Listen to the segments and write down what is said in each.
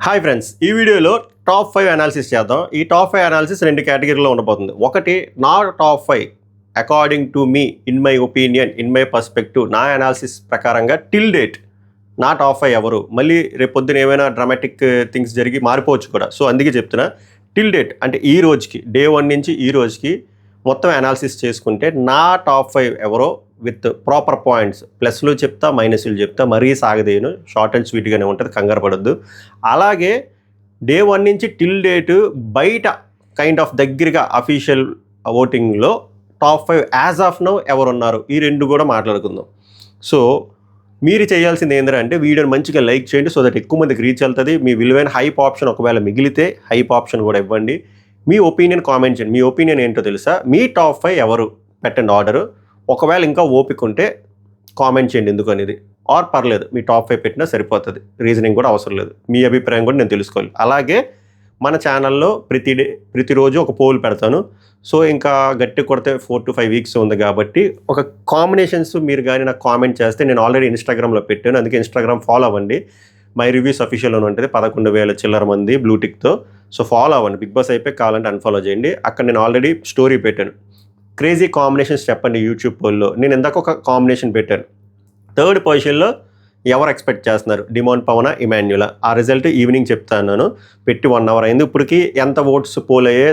Hi friends, ఈ వీడియోలో top 5 analysis చేద్దాం. ఈ టాప్ 5 అనాలిసిస్ 2 కేటగిరీలో ఉండబోతుంది. ఒకటి నా top 5 according to me, in my opinion, in my perspective, నా అనాలిసిస్ ప్రకారంగా టిల్ డేట్ నా టాప్ 5 ఎవరు. మళ్ళీ రేపు పొద్దున ఏమైనా డ్రామాటిక్ థింగ్స్ జరిగి మారిపోవచ్చు కూడా. సో అందుకే చెప్తున్నా, టిల్ డేట్ అంటే ఈ రోజుకి, డే 1 నుంచి ఈ రోజుకి మొత్తం అనాలిసిస్ చేసుకుంటే నా టాప్ 5 ఎవరో విత్ ప్రాపర్ పాయింట్స్, ప్లస్లు చెప్తా, మైనస్లు చెప్తా, మరీ సాగదేను, షార్ట్ అండ్ స్వీట్గానే ఉంటుంది, కంగారు పడొద్దు. అలాగే డే 1 నుంచి టిల్ డేట్ బయట కైండ్ ఆఫ్ దగ్గరగా అఫీషియల్ ఓటింగ్లో టాప్ 5 యాజ్ ఆఫ్ నౌ ఎవరున్నారు, ఈ రెండు కూడా మాట్లాడుకుందాం. సో మీరు చేయాల్సింది ఏంటంటే వీడియోని మంచిగా లైక్ చేయండి, సో దట్ ఎక్కువ మందికి రీచ్ అవుతుంది. మీ విలువైన హైప్ ఆప్షన్ ఒకవేళ మిగిలితే హైప్ ఆప్షన్ కూడా ఇవ్వండి. మీ ఒపీనియన్ కామెంట్ చేయండి. మీ ఒపీనియన్ ఏంటో తెలుసా, మీ టాప్ 5 ఎవరు పెట్టండి ఆర్డరు. ఒకవేళ ఇంకా ఓపిక ఉంటే కామెంట్ చేయండి ఎందుకు అనేది, ఆర్ పర్లేదు మీ టాప్ 5 పెట్టినా సరిపోతుంది, రీజనింగ్ కూడా అవసరం లేదు. మీ అభిప్రాయం కూడా నేను తెలుసుకోవాలి. అలాగే మన ఛానల్లో ప్రతిరోజు ఒక పోల్ పెడతాను. సో ఇంకా గట్టి కొడితే 4 to 5 వీక్స్ ఉంది కాబట్టి ఒక కాంబినేషన్స్ మీరు కానీ నాకు కామెంట్ చేస్తే, నేను ఆల్రెడీ ఇన్స్టాగ్రామ్లో పెట్టాను, అందుకే ఇన్స్టాగ్రామ్ ఫాలో అవ్వండి. మై రివ్యూస్ అఫీషియల్ అని ఉంటుంది, 11,000 చిల్లర మంది బ్లూటిక్తో. సో ఫాలో అవ్వండి. బిగ్ బాస్ అయిపోయి కావాలంటే అన్ఫాలో చేయండి. అక్కడ నేను ఆల్రెడీ స్టోరీ పెట్టాను, క్రేజీ కాంబినేషన్స్ చెప్పండి యూట్యూబ్ పోల్లో. నేను ఇందాక ఒక కాంబినేషన్ పెట్టాను. 3rd పొజిషన్లో ఎవరు ఎక్స్పెక్ట్ చేస్తున్నారు, డిమాండ్ పవన, ఇమాన్యులా. ఆ రిజల్ట్ ఈవినింగ్ చెప్తాను, పెట్టి 1 hour అయింది. ఇప్పటికి ఎంత ఓట్స్ పోల్ అయ్యే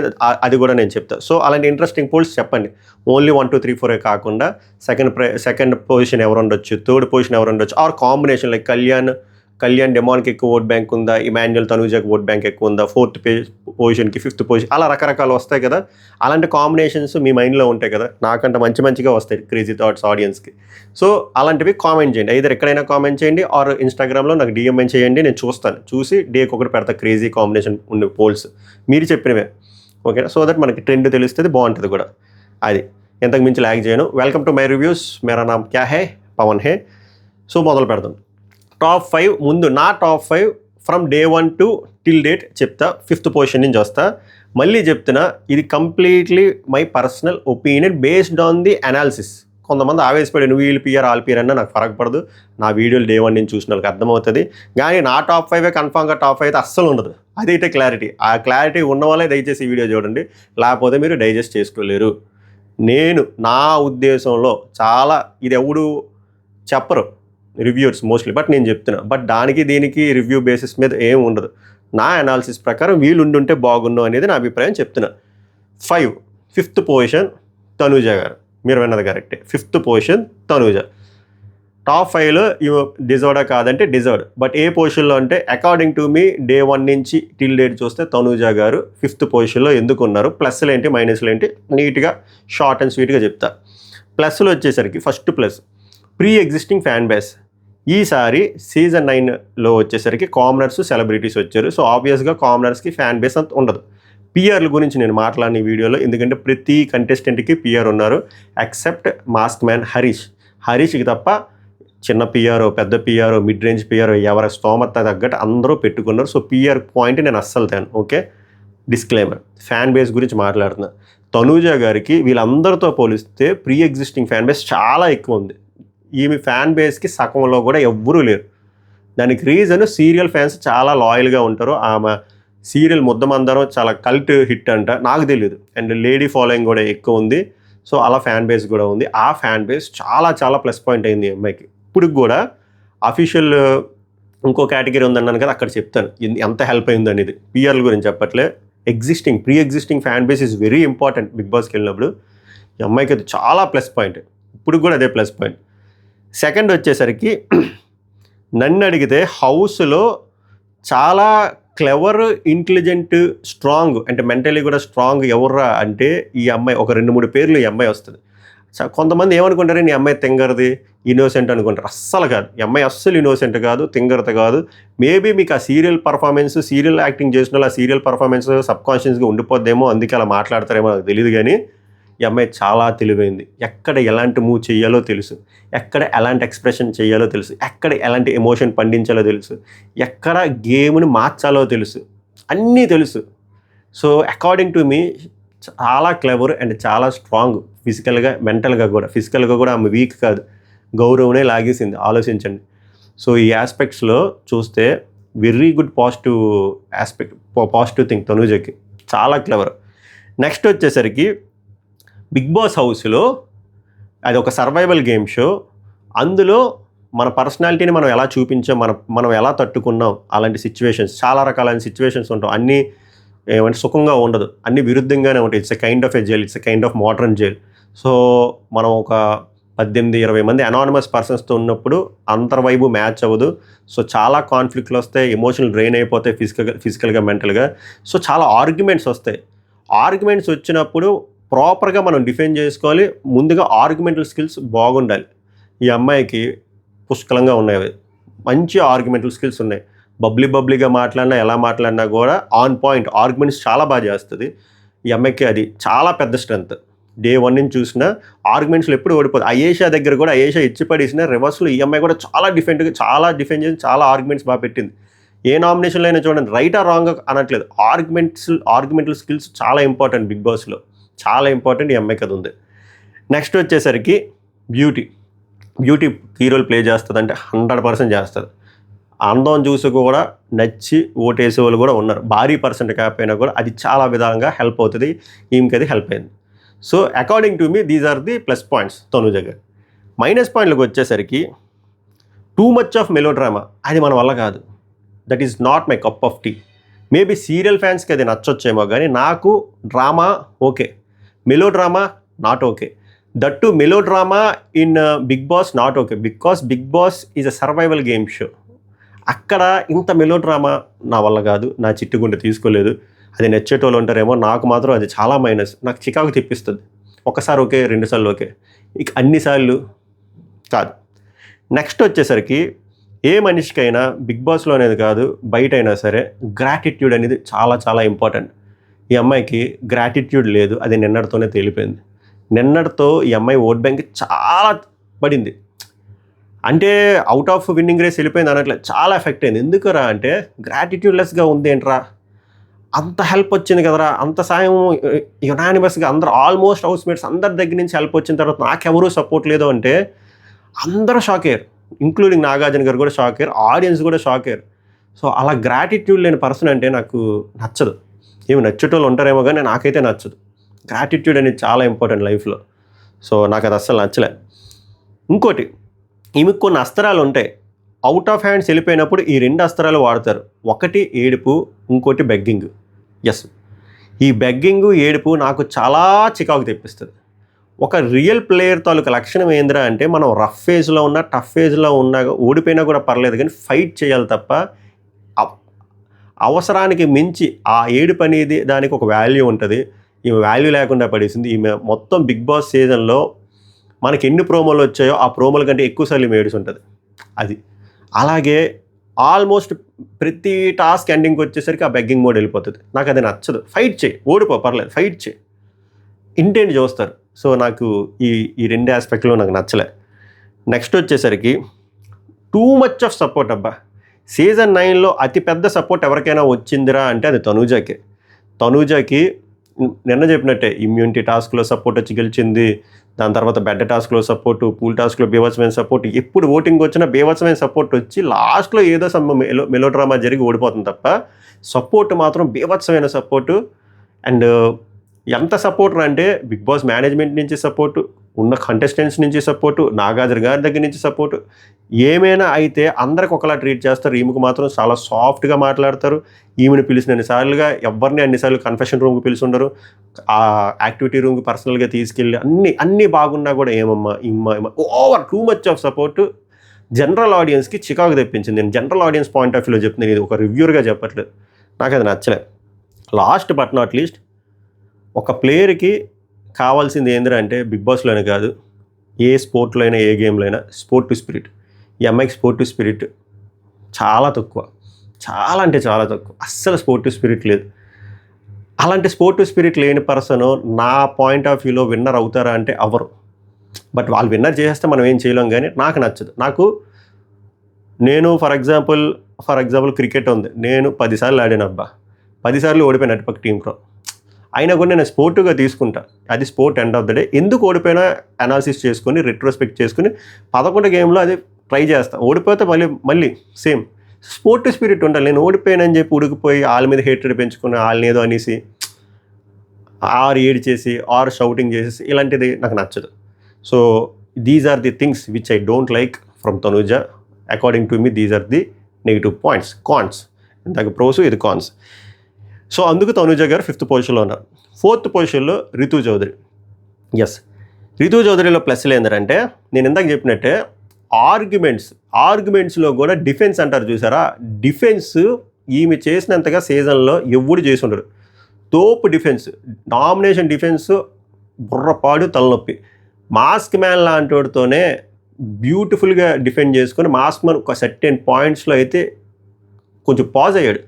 అది కూడా నేను చెప్తాను. సో అలాంటి ఇంట్రెస్టింగ్ పోల్స్ చెప్పండి. ఓన్లీ 1 2 3 4 కాకుండా సెకండ్ పొజిషన్ ఎవరు ఉండొచ్చు, 3rd పొజిషన్ ఎవరు ఉండొచ్చు, ఆర్ కాంబినేషన్ లైక్ కళ్యాణ్ డెమాన్కి ఎక్కువ ఓట్ బ్యాంక్ ఉందా, ఇమాన్యుల్ తనూజాకి ఓట్ బ్యాంక్ ఎక్కువ ఉందా, 4th పొజిషన్కి 5th పొజిషన్, అలా రకరకాలు వస్తాయి కదా. అలాంటి కాంబినేషన్స్ మీ మైండ్లో ఉంటాయి కదా, నాకంటే మంచిగా వస్తాయి క్రేజీ థాట్స్ ఆడియన్స్కి. సో అలాంటివి కామెంట్ చేయండి. ఐదర్ ఎక్కడైనా కామెంట్ చేయండి, ఆర్ ఇన్స్టాగ్రామ్లో నాకు డిఎంఎన్ చేయండి, నేను చూస్తాను. చూసి డేకి ఒకటి పెడతా క్రేజీ కాంబినేషన్ ఉండే పోల్స్ మీరు చెప్పినవే, ఓకేనా. సో దట్ మనకి ట్రెండ్ తెలుస్తుంది, బాగుంటుంది కూడా. అది ఎంతకు మించి ల్యాగ్ చేయను. Welcome to my reviews. మేరా నామ్ క్యా హే, పవన్ హే. సో మొదలు పెడదాం. టాప్ 5 ముందు నా top 5 from day 1 to till date చెప్తా. 5th పొజిషన్ నుంచి వస్తా. మళ్ళీ చెప్తున్నా, ఇది completely my personal opinion based on the analysis. కొంతమంది ఆవేశపడి నువ్వు వీళ్ళు పిఆర్ ఆల్ పిఆర్ అన్నా నాకు ఫరక్ పడదు. నా వీడియోలు డే 1 నుంచి చూసిన వాళ్ళకి అర్థమవుతుంది. కానీ నా టాప్ 5 కన్ఫామ్గా టాప్ 5 అయితే అస్సలు ఉండదు. అదైతే క్లారిటీ. ఆ క్లారిటీ ఉన్న వాళ్ళే దయచేసి ఈ వీడియో చూడండి, లేకపోతే మీరు డైజెస్ట్ చేసుకోలేరు. నేను నా ఉద్దేశంలో చాలా, ఇది ఎవడు చెప్పరు రివ్యూర్స్ మోస్ట్లీ, బట్ నేను చెప్తున్నా. బట్ దానికి దీనికి రివ్యూ బేసిస్ మీద ఏం ఉండదు. నా అనాలిసిస్ ప్రకారం వీళ్ళు ఉండుంటే బాగుండు అనేది నా అభిప్రాయం చెప్తున్నా. 5th పొజిషన్ తనూజ గారు, మీరు విన్నది కరెక్టే. 5th position Tanuja. టాప్ 5లో డిజర్వ్డా కాదంటే డిజర్వ్డ్. బట్ ఏ పొజిషన్లో అంటే అకార్డింగ్ టు మీ డే 1 నుంచి టిల్ డేట్ చూస్తే తనూజ గారు 5th పొజిషన్లో ఎందుకు ఉన్నారు, ప్లస్లు ఏంటి మైనస్లు ఏంటి నీట్గా షార్ట్ అండ్ స్వీట్గా చెప్తా. ప్లస్లు వచ్చేసరికి first plus pre existing fan base. ఈసారి సీజన్ 9లో వచ్చేసరికి కామనర్స్, సెలబ్రిటీస్ వచ్చారు. సో ఆబ్వియస్గా కామనర్స్కి ఫ్యాన్ బేస్ అంత ఉండదు. పిఆర్ల గురించి నేను మాట్లాడిన ఈ వీడియోలో, ఎందుకంటే ప్రతి కంటెస్టెంట్కి పిఆర్ ఉన్నారు ఎక్సెప్ట్ మాస్క్ మ్యాన్ హరీష్కి తప్ప చిన్న పిఆర్, పెద్ద పిఆర్, మిడ్ రేంజ్ పిఆర్, ఎవరి స్తోమత తగ్గట్టు అందరూ పెట్టుకున్నారు. సో పిఆర్ పాయింట్ నేను అస్సలు తేను, ఓకే. డిస్క్లైమర్. ఫ్యాన్ బేస్ గురించి మాట్లాడుతున్నా. తనూజ గారికి వీళ్ళందరితో పోలిస్తే ప్రీ ఎగ్జిస్టింగ్ ఫ్యాన్ బేస్ చాలా ఎక్కువ ఉంది. ఈమె ఫ్యాన్ బేస్కి సగంలో కూడా ఎవ్వరూ లేరు. దానికి రీజన్ సీరియల్ ఫ్యాన్స్ చాలా లాయల్గా ఉంటారు. ఆమె సీరియల్ ముద్దమందరం చాలా కల్ట్ హిట్ అంట, నాకు తెలియదు. అండ్ లేడీ ఫాలోయింగ్ కూడా ఎక్కువ ఉంది. సో అలా ఫ్యాన్ బేస్ కూడా ఉంది. ఆ ఫ్యాన్ బేస్ చాలా ప్లస్ పాయింట్ అయింది ఈ అమ్మాయికి. ఇప్పుడు కూడా అఫీషియల్ ఇంకో కేటగిరీ ఉందన్నాను కదా, అక్కడ చెప్తాను ఎంత హెల్ప్ అయింది అనేది. పిఆర్ల గురించి చెప్పట్లే, pre existing fan base is very important. Big బాస్కి వెళ్ళినప్పుడు ఈ అమ్మాయికి అది చాలా ప్లస్ పాయింట్. ఇప్పుడు కూడా అదే ప్లస్ పాయింట్. సెకండ్ వచ్చేసరికి నన్ను అడిగితే హౌస్లో చాలా క్లెవర్, ఇంటెలిజెంట్, స్ట్రాంగ్, అంటే మెంటలీ కూడా స్ట్రాంగ్ ఎవర్రా అంటే ఈ అమ్మాయి. ఒక 2-3 పేర్లు ఈ అమ్మాయి వస్తుంది. కొంతమంది ఏమనుకుంటారు, ఈ అమ్మాయి తింగరది, ఇన్నోసెంట్ అనుకుంటారు. అస్సలు కాదు. ఈ అమ్మాయి అస్సలు ఇన్నోసెంట్ కాదు, తింగరత కాదు. మేబీ మీకు ఆ సీరియల్ పర్ఫార్మెన్స్, సీరియల్ యాక్టింగ్ చేసిన వాళ్ళు ఆ సీరియల్ పర్ఫార్మెన్స్ సబ్కాన్షియస్గా ఉండిపోద్దేమో, అందుకే అలా మాట్లాడతారేమో నాకు తెలియదు. కానీ ఈ అమ్మాయి చాలా తెలివైంది. ఎక్కడ ఎలాంటి మూవ్ చేయాలో తెలుసు, ఎక్కడ ఎలాంటి ఎక్స్ప్రెషన్ చేయాలో తెలుసు, ఎక్కడ ఎలాంటి ఎమోషన్ పండించాలో తెలుసు, ఎక్కడ గేమ్ని మార్చాలో తెలుసు, అన్నీ తెలుసు. సో అకార్డింగ్ టు మీ చాలా క్లెవర్ అండ్ చాలా స్ట్రాంగ్ ఫిజికల్గా, మెంటల్గా కూడా. ఫిజికల్గా కూడా ఆమె వీక్ కాదు, గౌరవనే లాగేసింది, ఆలోచించండి. సో ఈ ఆస్పెక్ట్స్లో చూస్తే very good positive aspect, positive thing తనూజకి, చాలా క్లెవర్. నెక్స్ట్ వచ్చేసరికి బిగ్ బాస్ హౌస్లో అది ఒక సర్వైవల్ గేమ్ షో. అందులో మన పర్సనాలిటీని మనం ఎలా చూపించాం, మనం ఎలా తట్టుకున్నాం, అలాంటి సిచ్యువేషన్స్, చాలా రకాలైన సిచ్యువేషన్స్ ఉంటాం. అన్నీ ఏమంటే సుఖంగా ఉండదు, అన్నీ విరుద్ధంగానే ఉంటాయి. It's a kind of a jail, it's a kind of modern jail. So మనం ఒక 18-20 మంది అనానిమస్ పర్సన్స్తో ఉన్నప్పుడు అంతర్వైపు మ్యాచ్ అవ్వదు. సో చాలా కాన్ఫ్లిక్ట్లు వస్తాయి, ఎమోషనల్ డ్రైన్ అయిపోతాయి, ఫిజికల్గా మెంటల్గా. సో చాలా ఆర్గ్యుమెంట్స్ వస్తాయి. ఆర్గ్యుమెంట్స్ వచ్చినప్పుడు ప్రాపర్గా మనం డిఫెండ్ చేసుకోవాలి. ముందుగా ఆర్గ్యుమెంటల్ స్కిల్స్ బాగుండాలి. ఈ అమ్మాయికి పుష్కలంగా ఉన్నాయి, మంచి ఆర్గ్యుమెంటల్ స్కిల్స్ ఉన్నాయి. బబ్లీగా మాట్లాడినా, ఎలా మాట్లాడినా కూడా ఆన్ పాయింట్, ఆర్గ్యుమెంట్స్ చాలా బాగా చేస్తుంది. ఈ అమ్మాయికి అది చాలా పెద్ద స్ట్రెంత్. డే 1 నుంచి చూసినా ఆర్గ్యుమెంట్స్లో ఎప్పుడు ఓడిపోదు. అయేషా దగ్గర కూడా అయేషా ఇచ్చి పడేసిన రివర్స్లో ఈ అమ్మాయి కూడా చాలా డిఫెండ్ చేసి చాలా ఆర్గ్యుమెంట్స్ బాగా పెట్టింది. ఏ నామినేషన్లో అయినా చూడండి, రైట్ ఆర్ రాంగ్ అనట్లేదు, ఆర్గ్యుమెంటల్ స్కిల్స్ చాలా ఇంపార్టెంట్ బిగ్ బాస్లో, చాలా ఇంపార్టెంట్. ఈ అమ్మాయికి అది ఉంది. నెక్స్ట్ వచ్చేసరికి బ్యూటీ కీ రోల్ ప్లే చేస్తుంది అంటే 100% చేస్తుంది. అందం చూసి కూడా నచ్చి ఓటేసే వాళ్ళు కూడా ఉన్నారు. భారీ పర్సెంట్ కాకపోయినా కూడా అది చాలా విధంగా హెల్ప్ అవుతుంది. ఈమెకి అది హెల్ప్ అయింది. So according to me these are the plus points Tanuja గారు. మైనస్ పాయింట్లకు వచ్చేసరికి too much of melodrama, అది మన వల్ల కాదు. That is not my cup of tea. Maybe serial ఫ్యాన్స్కి అది నచ్చొచ్చేమో, కానీ నాకు drama okay, melodrama not okay. That too melodrama in Bigg Boss not okay, because Bigg Boss is a survival game show. అక్కడ ఇంత melo drama నా వల్ల కాదు, నా చిట్టుగుండె తీసుకోలేదు. అది నచ్చేటోళ్ళు ఉంటారేమో, నాకు మాత్రం అది చాలా మైనస్. నాకు చికాకు తెప్పిస్తుంది. ఒకసారి ఓకే, 2 సార్లు ఓకే, ఇక అన్నిసార్లు కాదు. నెక్స్ట్ వచ్చేసరికి ఏ మనిషికైనా బిగ్ బాస్లో అనేది కాదు, బయట అయినా సరే గ్రాటిట్యూడ్ అనేది చాలా చాలా ఇంపార్టెంట్. ఈ అమ్మాయికి గ్రాటిట్యూడ్ లేదు, అది నిన్నటితోనే తేలిపోయింది. నిన్నటితో ఈ అమ్మాయి ఓట్ బ్యాంక్ చాలా పడింది. అంటే అవుట్ ఆఫ్ విన్నింగ్ రేస్ వెళ్ళిపోయింది అనట్లేదు, చాలా ఎఫెక్ట్ అయింది. ఎందుకురా అంటే గ్రాటిట్యూడ్లెస్గా ఉంది ఏంట్రా, అంత హెల్ప్ వచ్చింది కదరా, అంత సాయం యునానిమస్గా అందరూ ఆల్మోస్ట్ హౌస్మేట్స్ అందరి దగ్గర నుంచి హెల్ప్ వచ్చిన తర్వాత నాకెవరూ సపోర్ట్ లేదు అంటే అందరూ షాక్ అయ్యారు, ఇంక్లూడింగ్ నాగార్జున గారు కూడా షాక్ అయ్యారు, ఆడియన్స్ కూడా షాక్ అయ్యారు. సో అలా గ్రాటిట్యూడ్ లేని పర్సన్ అంటే నాకు నచ్చదు. ఏమి నచ్చేటోళ్ళు ఉంటారేమో కానీ నాకైతే నచ్చదు. గ్రాటిట్యూడ్ అనేది చాలా ఇంపార్టెంట్ లైఫ్లో. సో నాకు అది అస్సలు నచ్చలే. ఇంకోటి, ఈమెకు కొన్ని అస్త్రాలు ఉంటాయి. అవుట్ ఆఫ్ హ్యాండ్స్ వెళ్ళిపోయినప్పుడు ఈ 2 అస్త్రాలు వాడతారు. ఒకటి ఏడుపు, ఇంకోటి బెగ్గింగ్. ఎస్, ఈ బెగ్గింగ్ ఏడుపు నాకు చాలా చికాకు తెప్పిస్తుంది. ఒక రియల్ ప్లేయర్ తాలూకు లక్షణం ఏందిరా అంటే, మనం రఫ్ ఫేజ్లో ఉన్నా, టఫ్ ఫేజ్లో ఉన్నా, ఓడిపోయినా కూడా పర్లేదు కానీ ఫైట్ చేయాలి తప్ప అవసరానికి మించి ఆ ఏడుపు అనేది దానికి ఒక వాల్యూ ఉంటుంది. ఈమె వాల్యూ లేకుండా పడేసింది. ఈమె మొత్తం బిగ్ బాస్ సీజన్లో మనకి ఎన్ని ప్రోమోలు వచ్చాయో ఆ ప్రోమోల కంటే ఎక్కువసార్లు ఈమె ఏడుసు ఉంటుంది. అది అలాగే ఆల్మోస్ట్ ప్రతి టాస్క్ ఎండింగ్కి వచ్చేసరికి ఆ బెగ్గింగ్ మోడ్ వెళ్ళిపోతుంది. నాకు అది నచ్చదు. ఫైట్ చేయి, ఓడిపో పర్లేదు, ఫైట్ చేయి, ఇంటెంట్ చూస్తారు. సో నాకు ఈ 2 ఆస్పెక్ట్లో నాకు నచ్చలే. నెక్స్ట్ వచ్చేసరికి టూ మచ్ ఆఫ్ సపోర్ట్. అబ్బా, సీజన్ 9లో అతిపెద్ద సపోర్ట్ ఎవరికైనా వచ్చిందిరా అంటే అది తనూజకి నిన్న చెప్పినట్టే ఇమ్యూనిటీ టాస్క్లో సపోర్ట్ వచ్చి గెలిచింది. దాని తర్వాత బెడ్ టాస్క్లో సపోర్టు, పూల్ టాస్క్లో బీభత్సమైన సపోర్ట్. ఎప్పుడు ఓటింగ్ వచ్చినా బీభత్సమైన సపోర్ట్ వచ్చి లాస్ట్లో ఏదో మెలో డ్రామా జరిగి ఓడిపోతుంది తప్ప సపోర్ట్ మాత్రం బీభత్సమైన సపోర్టు. అండ్ ఎంత సపోర్టర్ అంటే బిగ్ బాస్ మేనేజ్మెంట్ నుంచి సపోర్టు, ఉన్న కంటెస్టెంట్స్ నుంచి సపోర్టు, నాగార్జున గారి దగ్గర నుంచి సపోర్టు. ఏమైనా అయితే అందరికి ఒకలా ట్రీట్ చేస్తారు. ఈమెకు మాత్రం చాలా సాఫ్ట్గా మాట్లాడతారు. ఈమెను పిలిచిన అన్నిసార్లుగా ఎవరిని అన్నిసార్లు కన్ఫెషన్ రూమ్కి పిలిచి ఉండరు. ఆ యాక్టివిటీ రూమ్కి పర్సనల్గా తీసుకెళ్ళి అన్నీ బాగున్నా కూడా ఏమమ్మా over two much of support general ఆడియన్స్కి చికాకు తెప్పించింది. నేను జనరల్ ఆడియన్స్ పాయింట్ ఆఫ్ వ్యూలో చెప్తున్నాను, ఇది ఒక రివ్యూర్గా చెప్పట్లేదు. నాకు అది నచ్చలేదు. లాస్ట్ బట్ నాట్ లీస్ట్, ఒక ప్లేయర్కి కావాల్సింది ఏంటంటే అంటే బిగ్ బాస్లోనే కాదు, ఏ స్పోర్ట్లో అయినా, ఏ గేమ్లో అయినా స్పోర్ట్ టు స్పిరిట్. ఈ అమ్మాయికి స్పోర్ట్ టు స్పిరిట్ చాలా తక్కువ, చాలా అంటే చాలా తక్కువ. అస్సలు స్పోర్ట్ టు స్పిరిట్ లేదు. అలాంటి స్పోర్ట్ టు స్పిరిట్ లేని పర్సన్ నా పాయింట్ ఆఫ్ వ్యూలో విన్నర్ అవుతారా అంటే అవ్వరు. బట్ వాళ్ళు విన్నర్ చేసేస్తే మనం ఏం చేయలేం. కానీ నాకు నచ్చదు. నేను ఫర్ ఎగ్జాంపుల్ క్రికెట్ ఉంది, నేను 10 సార్లు ఆడాను. అబ్బా, 10 సార్లు ఓడిపోయిన అటుపక్క టీంలో. అయినా కూడా నేను స్పోర్టివ్గా తీసుకుంటా. అది sport end of the day. ఎందుకు ఓడిపోయినా అనాలిసిస్ చేసుకొని, రెట్రోస్పెక్ట్ చేసుకుని 11 గేమ్లో అది ట్రై చేస్తా. ఓడిపోతే మళ్ళీ సేమ్. స్పోర్టివ్ స్పిరిట్ ఉండాలి. నేను ఓడిపోయానని చెప్పి ఉడికిపోయి వాళ్ళ మీద హేట్రెడ్ పెంచుకుని వాళ్ళని ఏదో అనేసి ఆర్ ఏడ్ చేసి ఆర్ షౌటింగ్ చేసేసి ఇలాంటిది నాకు నచ్చదు. So these are the things which I don't like from Tanuja. According to me these are the negative points, cons. ఇందాక ప్రోస్, ఇది కాన్స్. సో అందుకు తనూజ గారు 5th పొజిషన్లో ఉన్నారు. 4th పొజిషన్లో రితు చౌదరి. ఎస్, రితు చౌదరిలో ప్లస్లు ఏంటంటే నేను ఇందాక చెప్పినట్టే ఆర్గ్యుమెంట్స్లో కూడా డిఫెన్స్ అంటారు చూసారా, డిఫెన్స్ ఈమె చేసినంతగా సీజన్లో ఎవడు చేసి ఉండరు. తోపు డిఫెన్స్, డామినేషన్ డిఫెన్స్, బుర్రపాడు తలనొప్పి. మాస్క్ మ్యాన్ లాంటి వాడితోనే బ్యూటిఫుల్గా డిఫెండ్ చేసుకొని మాస్క్ మ్యాన్ ఒక సర్టెన్ పాయింట్స్లో అయితే కొంచెం పాజ్ అయ్యాడు.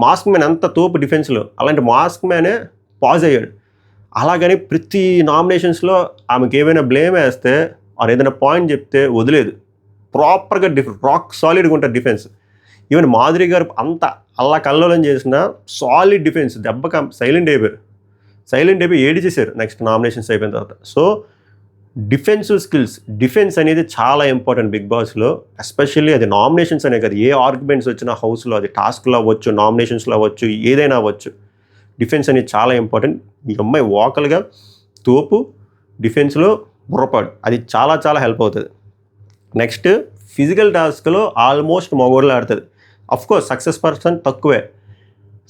మాస్క్ మ్యాన్ అంత తోపు డిఫెన్స్లో, అలాంటి మాస్క్ మ్యానే పాజ్ అయ్యాడు. అలాగని ప్రతి నామినేషన్స్లో ఆమెకి ఏమైనా బ్లేమ్ వేస్తే ఆర్ ఏదైనా పాయింట్ చెప్తే వదిలేదు. ప్రాపర్గా రాక్ సాలిడ్గా ఉంటుంది డిఫెన్స్. ఈవెన్ మాధురి గారు అంత అల్లా కల్లోలం చేసిన సాలిడ్ డిఫెన్స్, దెబ్బక సైలెంట్ అయిపోయి ఏడి చేశారు నెక్స్ట్ నామినేషన్స్ అయిపోయిన తర్వాత. సో డిఫెన్సివ్ స్కిల్స్, డిఫెన్స్ అనేది చాలా ఇంపార్టెంట్ బిగ్ బాస్లో. ఎస్పెషల్లీ అది నామినేషన్స్ అనే కదా, ఏ ఆర్గ్యుమెంట్స్ వచ్చినా హౌస్లో, అది టాస్క్లో అవ్వచ్చు, నామినేషన్స్లో అవ్వచ్చు, ఏదైనా అవ్వచ్చు, డిఫెన్స్ అనేది చాలా ఇంపార్టెంట్. ఈ అమ్మాయి వాకల్గా తోపు, డిఫెన్స్లో బుర్రపాడు, అది చాలా చాలా హెల్ప్ అవుతుంది. నెక్స్ట్ ఫిజికల్ టాస్క్లో ఆల్మోస్ట్ మగోళ్ళే ఆడుతుంది. అఫ్కోర్స్ సక్సెస్ పర్సెంట్ తక్కువే.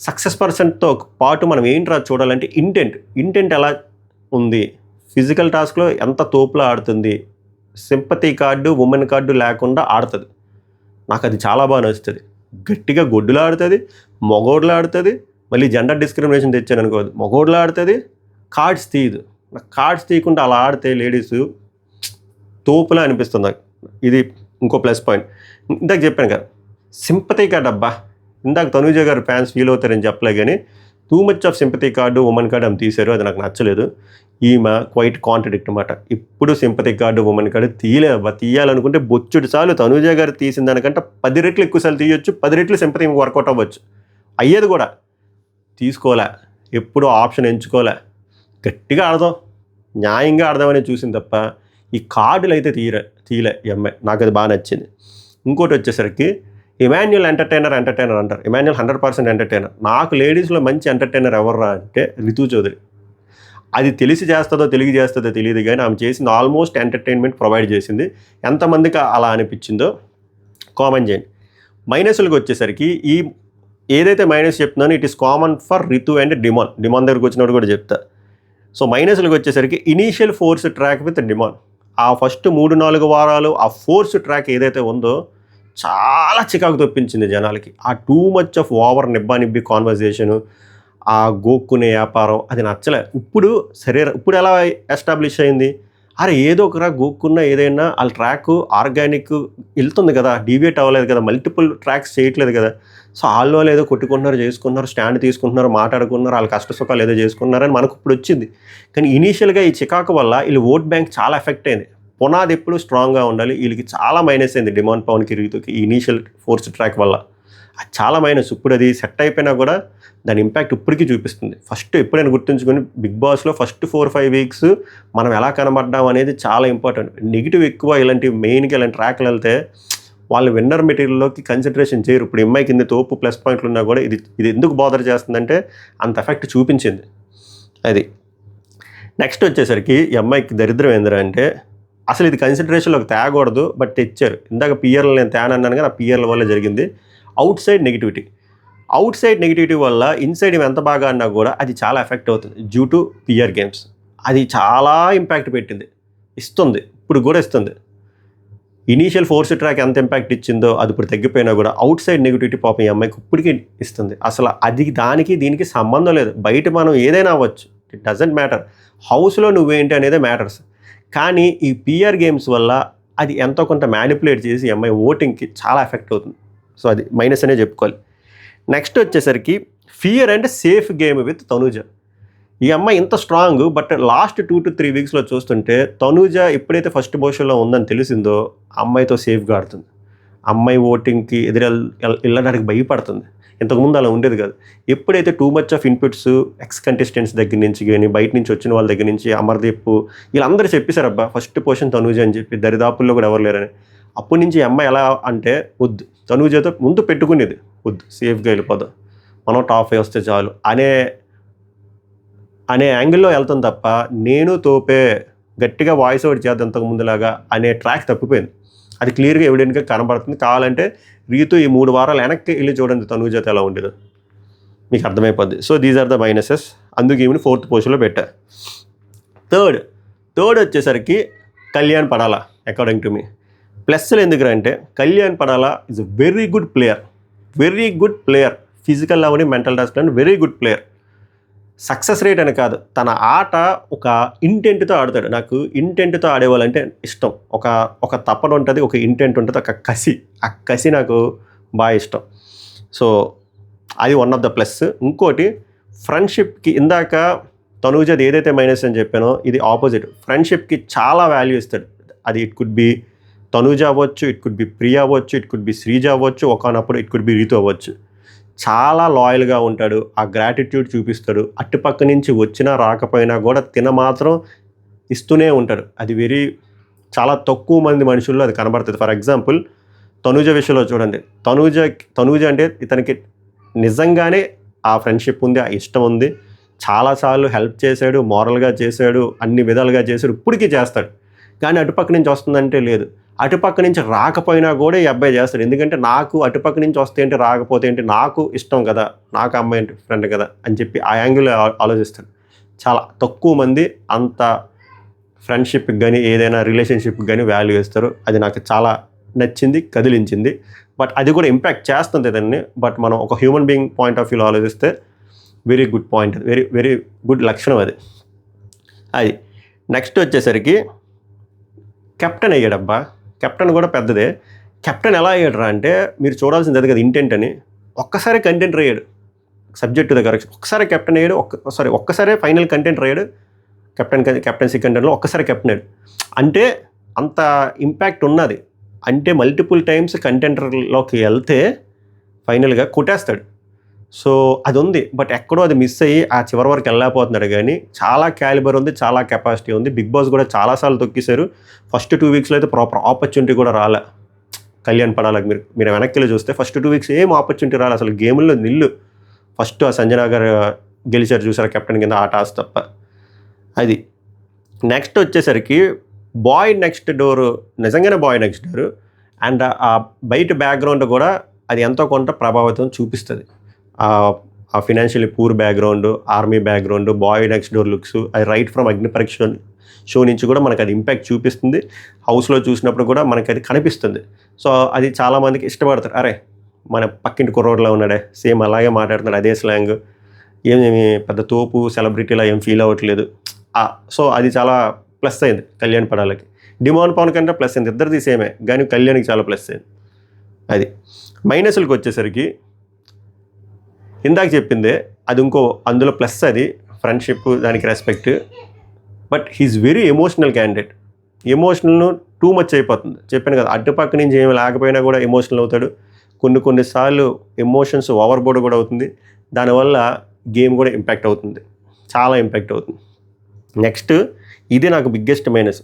సక్సెస్ పర్సెంట్తో పాటు మనం ఏంట్రా చూడాలంటే ఇంటెంట్ ఎలా ఉంది, ఫిజికల్ టాస్క్లో ఎంత తోపులా ఆడుతుంది, సింపతి కార్డు, ఉమెన్ కార్డు లేకుండా ఆడుతుంది. నాకు అది చాలా బాగా నచ్చుతుంది. గట్టిగా గొడ్డులా ఆడుతుంది, మగోడ్లా ఆడుతుంది. మళ్ళీ జెండర్ డిస్క్రిమినేషన్ తెచ్చాను అనుకోదు, మగోడ్లా ఆడుతుంది. కార్డ్స్ తీయదు. నాకు కార్డ్స్ తీయకుండా అలా ఆడితే లేడీస్ తోపులా అనిపిస్తుంది నాకు. ఇది ఇంకో ప్లస్ పాయింట్. ఇందాక చెప్పాను కదా, సింపతి కార్డ్. అబ్బా, ఇందాక తనూజ గారు ఫ్యాన్స్ ఫీల్ అవుతారని చెప్పలే, కానీ two much of sympathy card, women card ఆమె తీశారు, అది నాకు నచ్చలేదు. ఈమె క్వైట్ కాంట్రడిక్ట్ అన్నమాట. ఇప్పుడు సింపతి కార్డు, ఉమెన్ కార్డు తీయాలనుకుంటే బొచ్చుడు సార్లు తనూజ గారు తీసిన దానికంటే 10 రెట్లు ఎక్కువసార్లు తీయొచ్చు, 10 రెట్లు సింపతి వర్కౌట్ అవ్వచ్చు. అయ్యేది కూడా తీసుకోలే, ఎప్పుడూ ఆప్షన్ ఎంచుకోలే. గట్టిగా ఆడదాం, న్యాయంగా ఆడదామని చూసింది తప్ప ఈ కార్డులు అయితే తీయలే ఈ అమ్మాయి. నాకు అది బాగా నచ్చింది. ఇంకోటి వచ్చేసరికి ఇమాన్యుల్ ఎంటర్టైనర్ అంటారు. Emmanuel 100% entertainer. నాకు లేడీస్లో మంచి ఎంటర్టైనర్ ఎవర్రా అంటే రితు చౌదరి. అది తెలిసి చేస్తుందో తెలియదు, కానీ ఆమె చేసింది ఆల్మోస్ట్ ఎంటర్టైన్మెంట్ ప్రొవైడ్ చేసింది. ఎంతమందికి అలా అనిపించిందో కామెంట్ చేయండి. మైనస్లకు వచ్చేసరికి ఈ ఏదైతే మైనస్ చెప్తున్నానో it is common for Ritu and Demon దగ్గరకు వచ్చినప్పుడు కూడా చెప్తా. సో మైనస్లకు వచ్చేసరికి initial force track with Demon. ఆ ఫస్ట్ 3-4 వారాలు ఆ ఫోర్స్ ట్రాక్ ఏదైతే ఉందో చాలా చికాకు తెప్పించింది జనాలకి. ఆ two much of over nibbi conversation, ఆ గోక్కునే వ్యాపారం, అది నచ్చలే. ఇప్పుడు ఎలా ఎస్టాబ్లిష్ అయింది, అరే ఏదో ఒక గోక్కున్న ఏదైనా వాళ్ళ ట్రాక్ ఆర్గానిక్ వెళ్తుంది కదా, డీవియేట్ అవ్వలేదు కదా, మల్టిపుల్ ట్రాక్స్ చేయట్లేదు కదా. సో వాళ్ళు ఏదో కొట్టుకుంటున్నారు, చేసుకుంటున్నారు, స్టాండ్ తీసుకుంటున్నారు, మాట్లాడుకున్నారు, వాళ్ళ కష్ట సుఖాలు ఏదో చేసుకున్నారని మనకు ఇప్పుడు వచ్చింది. కానీ ఇనీషియల్గా ఈ చికాకు వల్ల వీళ్ళు ఓట్ బ్యాంక్ చాలా ఎఫెక్ట్ అయింది. పునాది ఎప్పుడు స్ట్రాంగ్గా ఉండాలి, వీళ్ళకి చాలా మైనస్ అయింది డిమాండ్ పవన్కి రితుకి ఈ ఇనీషియల్ ఫోర్స్ ట్రాక్ వల్ల. అది చాలా మైనస్. ఇప్పుడు అది సెట్ అయిపోయినా కూడా దాని ఇంపాక్ట్ ఇప్పటికీ చూపిస్తుంది. ఫస్ట్ ఎప్పుడైనా గుర్తుంచుకొని బిగ్ బాస్లో ఫస్ట్ 4-5 వీక్స్ మనం ఎలా కనబడ్డాం అనేది చాలా ఇంపార్టెంట్. నెగిటివ్ ఎక్కువ ఇలాంటి మెయిన్గా ఇలాంటి ట్రాక్లు వెళ్తే వాళ్ళు విన్నర్ మెటీరియల్లోకి కన్సిడరేషన్ చేయరు. ఇప్పుడు ఎంఐ కింద తోపు ప్లస్ పాయింట్లు ఉన్నా కూడా ఇది ఎందుకు బాదర్ చేస్తుందంటే అంత ఎఫెక్ట్ చూపించింది అది. నెక్స్ట్ వచ్చేసరికి ఎంఐకి దరిద్రం ఏంటంటే అసలు ఇది కన్సిడరేషన్లోకి తేగకూడదు, బట్ తెచ్చారు. ఇందాక పిఆర్లు నేను తేనన్నాను కానీ ఆ పిఆర్ల వల్ల జరిగింది. అవుట్ సైడ్ నెగిటివిటీ వల్ల ఇన్సైడ్ ఎంత బాగా అన్నా కూడా అది చాలా ఎఫెక్ట్ అవుతుంది డ్యూ టు పిఆర్ గేమ్స్. అది చాలా ఇంపాక్ట్ ఇస్తుంది, ఇప్పుడు కూడా ఇస్తుంది. ఇనీషియల్ ఫోర్స్ ట్రాక్ ఎంత ఇంపాక్ట్ ఇచ్చిందో అది ఇప్పుడు తగ్గిపోయినా కూడా అవుట్ సైడ్ నెగిటివిటీ పాపం ఈ అమ్మాయికి ఇప్పటికీ ఇస్తుంది. అసలు అది దీనికి సంబంధం లేదు. బయట మనం ఏదైనా అవ్వచ్చు, ఇట్ డజంట్ మ్యాటర్. హౌస్లో నువ్వేంటి అనేది మ్యాటర్స్. కానీ ఈ పిఆర్ గేమ్స్ వల్ల అది ఎంతో కొంత మ్యానిపులేట్ చేసి ఈ అమ్మాయి ఓటింగ్కి చాలా ఎఫెక్ట్ అవుతుంది. సో అది మైనస్ అనే చెప్పుకోవాలి. నెక్స్ట్ వచ్చేసరికి fear and safe game with Tanuja. ఈ అమ్మాయి ఇంత స్ట్రాంగ్, బట్ లాస్ట్ 2 to 3 వీక్స్లో చూస్తుంటే తనూజ ఎప్పుడైతే ఫస్ట్ పొజిషన్లో ఉందని తెలిసిందో అమ్మాయితో సేఫ్గా ఆడుతుంది. అమ్మాయి ఓటింగ్కి వెళ్ళడానికి భయపడుతుంది. ఇంతకుముందు అలా ఉండేది కాదు. ఎప్పుడైతే two much of inputs X contestants దగ్గర నుంచి కానీ బయట నుంచి వచ్చిన వాళ్ళ దగ్గర నుంచి అమర్దీప్ వీళ్ళందరూ చెప్పేశారు అబ్బా ఫస్ట్ పొజిషన్ తనూజ అని చెప్పి, దరిదాపుల్లో కూడా ఎవరు లేరని. అప్పటి నుంచి అమ్మాయి ఎలా అంటే వద్దు తనూజతో ముందు పెట్టుకునేది, వద్దు సేఫ్గా వెళ్ళిపోదాం, మనం టాప్ 5 వస్తే చాలు అనే యాంగిల్లో వెళ్తాం తప్ప నేను తోపే గట్టిగా వాయిస్ ఓవర్ చేద్దాం ఇంతకు ముందులాగా అనే ట్రాక్ తప్పిపోయింది. అది క్లియర్గా ఎవిడెంట్గా కనబడుతుంది. కావాలంటే రీతు ఈ 3 వారాలు వెనక్కి వెళ్ళి చూడండి తనూజతో ఎలా ఉండేదో మీకు అర్థమైపోద్ది. So these are the minuses. అందుకు ఈమెను 4th పొజిషన్లో పెట్టా. థర్డ్ వచ్చేసరికి కళ్యాణ్ పడాలా అకార్డింగ్ టు మీ. ప్లస్లు ఎందుకంటే Kalyan Padala is a very good player, physical అవని మెంటల్ టాస్క్ అని very good player. Success rate అని కాదు, తన ఆట ఒక ఇంటెంట్తో ఆడతాడు. నాకు ఇంటెంట్తో ఆడేవాళ్ళంటే ఇష్టం. ఒక తపన ఉంటుంది, ఒక ఇంటెంట్ ఉంటుంది, ఒక కసి. ఆ కసి నాకు బాగా ఇష్టం. సో అది వన్ ఆఫ్ ద ప్లస్. ఇంకోటి ఫ్రెండ్షిప్కి, ఇందాక తనూజది ఏదైతే మైనస్ అని చెప్పానో ఇది ఆపోజిట్. ఫ్రెండ్షిప్కి చాలా వాల్యూ ఇస్తాడు. అది ఇట్ కుడ్ బి తనూజ అవ్వచ్చు, ఇట్ కుడ్ బి ప్రియా అవ్వచ్చు, ఇట్ కుడ్ బి శ్రీజ అవ్వచ్చు, ఒకనప్పుడు ఇట్ కుడ్ బి రీతు అవ్వచ్చు. చాలా లాయల్గా ఉంటాడు, ఆ గ్రాటిట్యూడ్ చూపిస్తాడు. అటుపక్క నుంచి వచ్చినా రాకపోయినా కూడా మాత్రం ఇస్తూనే ఉంటాడు. అది చాలా తక్కువ మంది మనుషుల్లో అది కనబడుతుంది. ఫర్ ఎగ్జాంపుల్ తనూజ విషయంలో చూడండి, తనూజ అంటే ఇతనికి నిజంగానే ఆ ఫ్రెండ్షిప్ ఉంది, ఆ ఇష్టం ఉంది. చాలాసార్లు హెల్ప్ చేశాడు, మోరల్గా చేశాడు, అన్ని విధాలుగా చేశాడు, ఇప్పటికీ చేస్తాడు. కానీ అటుపక్క నుంచి వస్తుందంటే లేదు. అటుపక్క నుంచి రాకపోయినా కూడా ఈ అబ్బాయి చేస్తాడు. ఎందుకంటే నాకు అటుపక్క నుంచి వస్తే ఏంటి, రాకపోతే ఏంటి, నాకు ఇష్టం కదా, నాకు అమ్మాయి అంటే ఫ్రెండ్ కదా అని చెప్పి ఆ యాంగిల్ ఆలోచిస్తాడు. చాలా తక్కువ మంది అంత ఫ్రెండ్షిప్కి కానీ ఏదైనా రిలేషన్షిప్కి కానీ వాల్యూ ఇస్తారు. అది నాకు చాలా నచ్చింది, కదిలించింది. బట్ అది కూడా ఇంపాక్ట్ చేస్తుంది దాన్ని. బట్ మనం ఒక హ్యూమన్ బీయింగ్ పాయింట్ ఆఫ్ వ్యూలో ఆలోచిస్తే very good point, very good లక్షణం అది. నెక్స్ట్ వచ్చేసరికి కెప్టెన్ అయ్యాడబ్బా. కెప్టెన్ కూడా పెద్దదే. కెప్టెన్ ఎలా అయ్యాడు అంటే మీరు చూడాల్సింది అది కదా, ఇంటెంట్ అని. ఒక్కసారి కంటెంటర్ అయ్యాడు, సబ్జెక్ట్ దగ్గర ఒక్కసారి కెప్టెన్ అయ్యాడు, ఒక్కసారే ఫైనల్ కంటెంటర్ అయ్యాడు. కెప్టెన్సీ కంటెంట్లో ఒక్కసారి కెప్టెన్ అయ్యాడు అంటే అంత ఇంపాక్ట్ ఉన్నది. అంటే మల్టిపుల్ టైమ్స్ కంటెంటర్లోకి వెళ్తే ఫైనల్గా కొట్టేస్తాడు. సో అది ఉంది. బట్ ఎక్కడో అది మిస్ అయ్యి ఆ చివరి వరకు వెళ్ళలేకపోతున్నాడు. కానీ చాలా క్యాలిబర్ ఉంది, చాలా కెపాసిటీ ఉంది. బిగ్ బాస్ కూడా చాలాసార్లు తొక్కేశారు. ఫస్ట్ 2 వీక్స్లో అయితే ప్రాపర్ ఆపర్చునిటీ కూడా రాలే కళ్యాణ్ పడాలకు. మీరు వెనక్కి చూస్తే ఫస్ట్ 2 వీక్స్ ఏం ఆపర్చునిటీ రాలే అసలు. గేముల్లో నిల్లు. ఫస్ట్ ఆ సంజనా గారు గెలిచారు చూసారు కెప్టెన్ కింద, ఆ టాస్ తప్ప. అది నెక్స్ట్ వచ్చేసరికి బాయ్ నెక్స్ట్ డోర్, నిజంగానే బాయ్ నెక్స్ట్ డోర్. అండ్ ఆ బయట బ్యాక్గ్రౌండ్ కూడా అది ఎంతో కొంత ప్రభావితం చూపిస్తుంది. ఆ financially poor background, army background, boy next door looks, అది రైట్ ఫ్రమ్ అగ్నిపరీక్ష షో నుంచి కూడా మనకు అది ఇంపాక్ట్ చూపిస్తుంది. హౌస్లో చూసినప్పుడు కూడా మనకి అది కనిపిస్తుంది. సో అది చాలామందికి ఇష్టపడతారు. అరే మన పక్కింటి కుర్రోడ్లో ఉన్నాడే, సేమ్ అలాగే మాట్లాడుతున్నాడు, అదే స్లాంగ్, ఏమి పెద్ద తోపు సెలబ్రిటీలా ఏం ఫీల్ అవ్వట్లేదు. సో అది చాలా ప్లస్ అయింది కళ్యాణ్ పడాలకి. డిమాండ్ పవన్ కంటే ప్లస్ అయింది, ఇద్దరిది సేమే, కానీ కళ్యాణ్కి చాలా ప్లస్ అయింది. అది మైనస్లకు వచ్చేసరికి ఇందాక చెప్పిందే అది అందులో ప్లస్, అది ఫ్రెండ్షిప్, దానికి respect. But he is very emotional candidate. Emotional too much అయిపోతుంది. చెప్పాను కదా, అటుపక్క నుంచి ఏమి లేకపోయినా కూడా ఎమోషనల్ అవుతాడు. కొన్నిసార్లు ఎమోషన్స్ ఓవర్బోర్డ్ కూడా అవుతుంది. దానివల్ల గేమ్ కూడా ఇంపాక్ట్ అవుతుంది, చాలా ఇంపాక్ట్ అవుతుంది. నెక్స్ట్ ఇది నాకు biggest minus,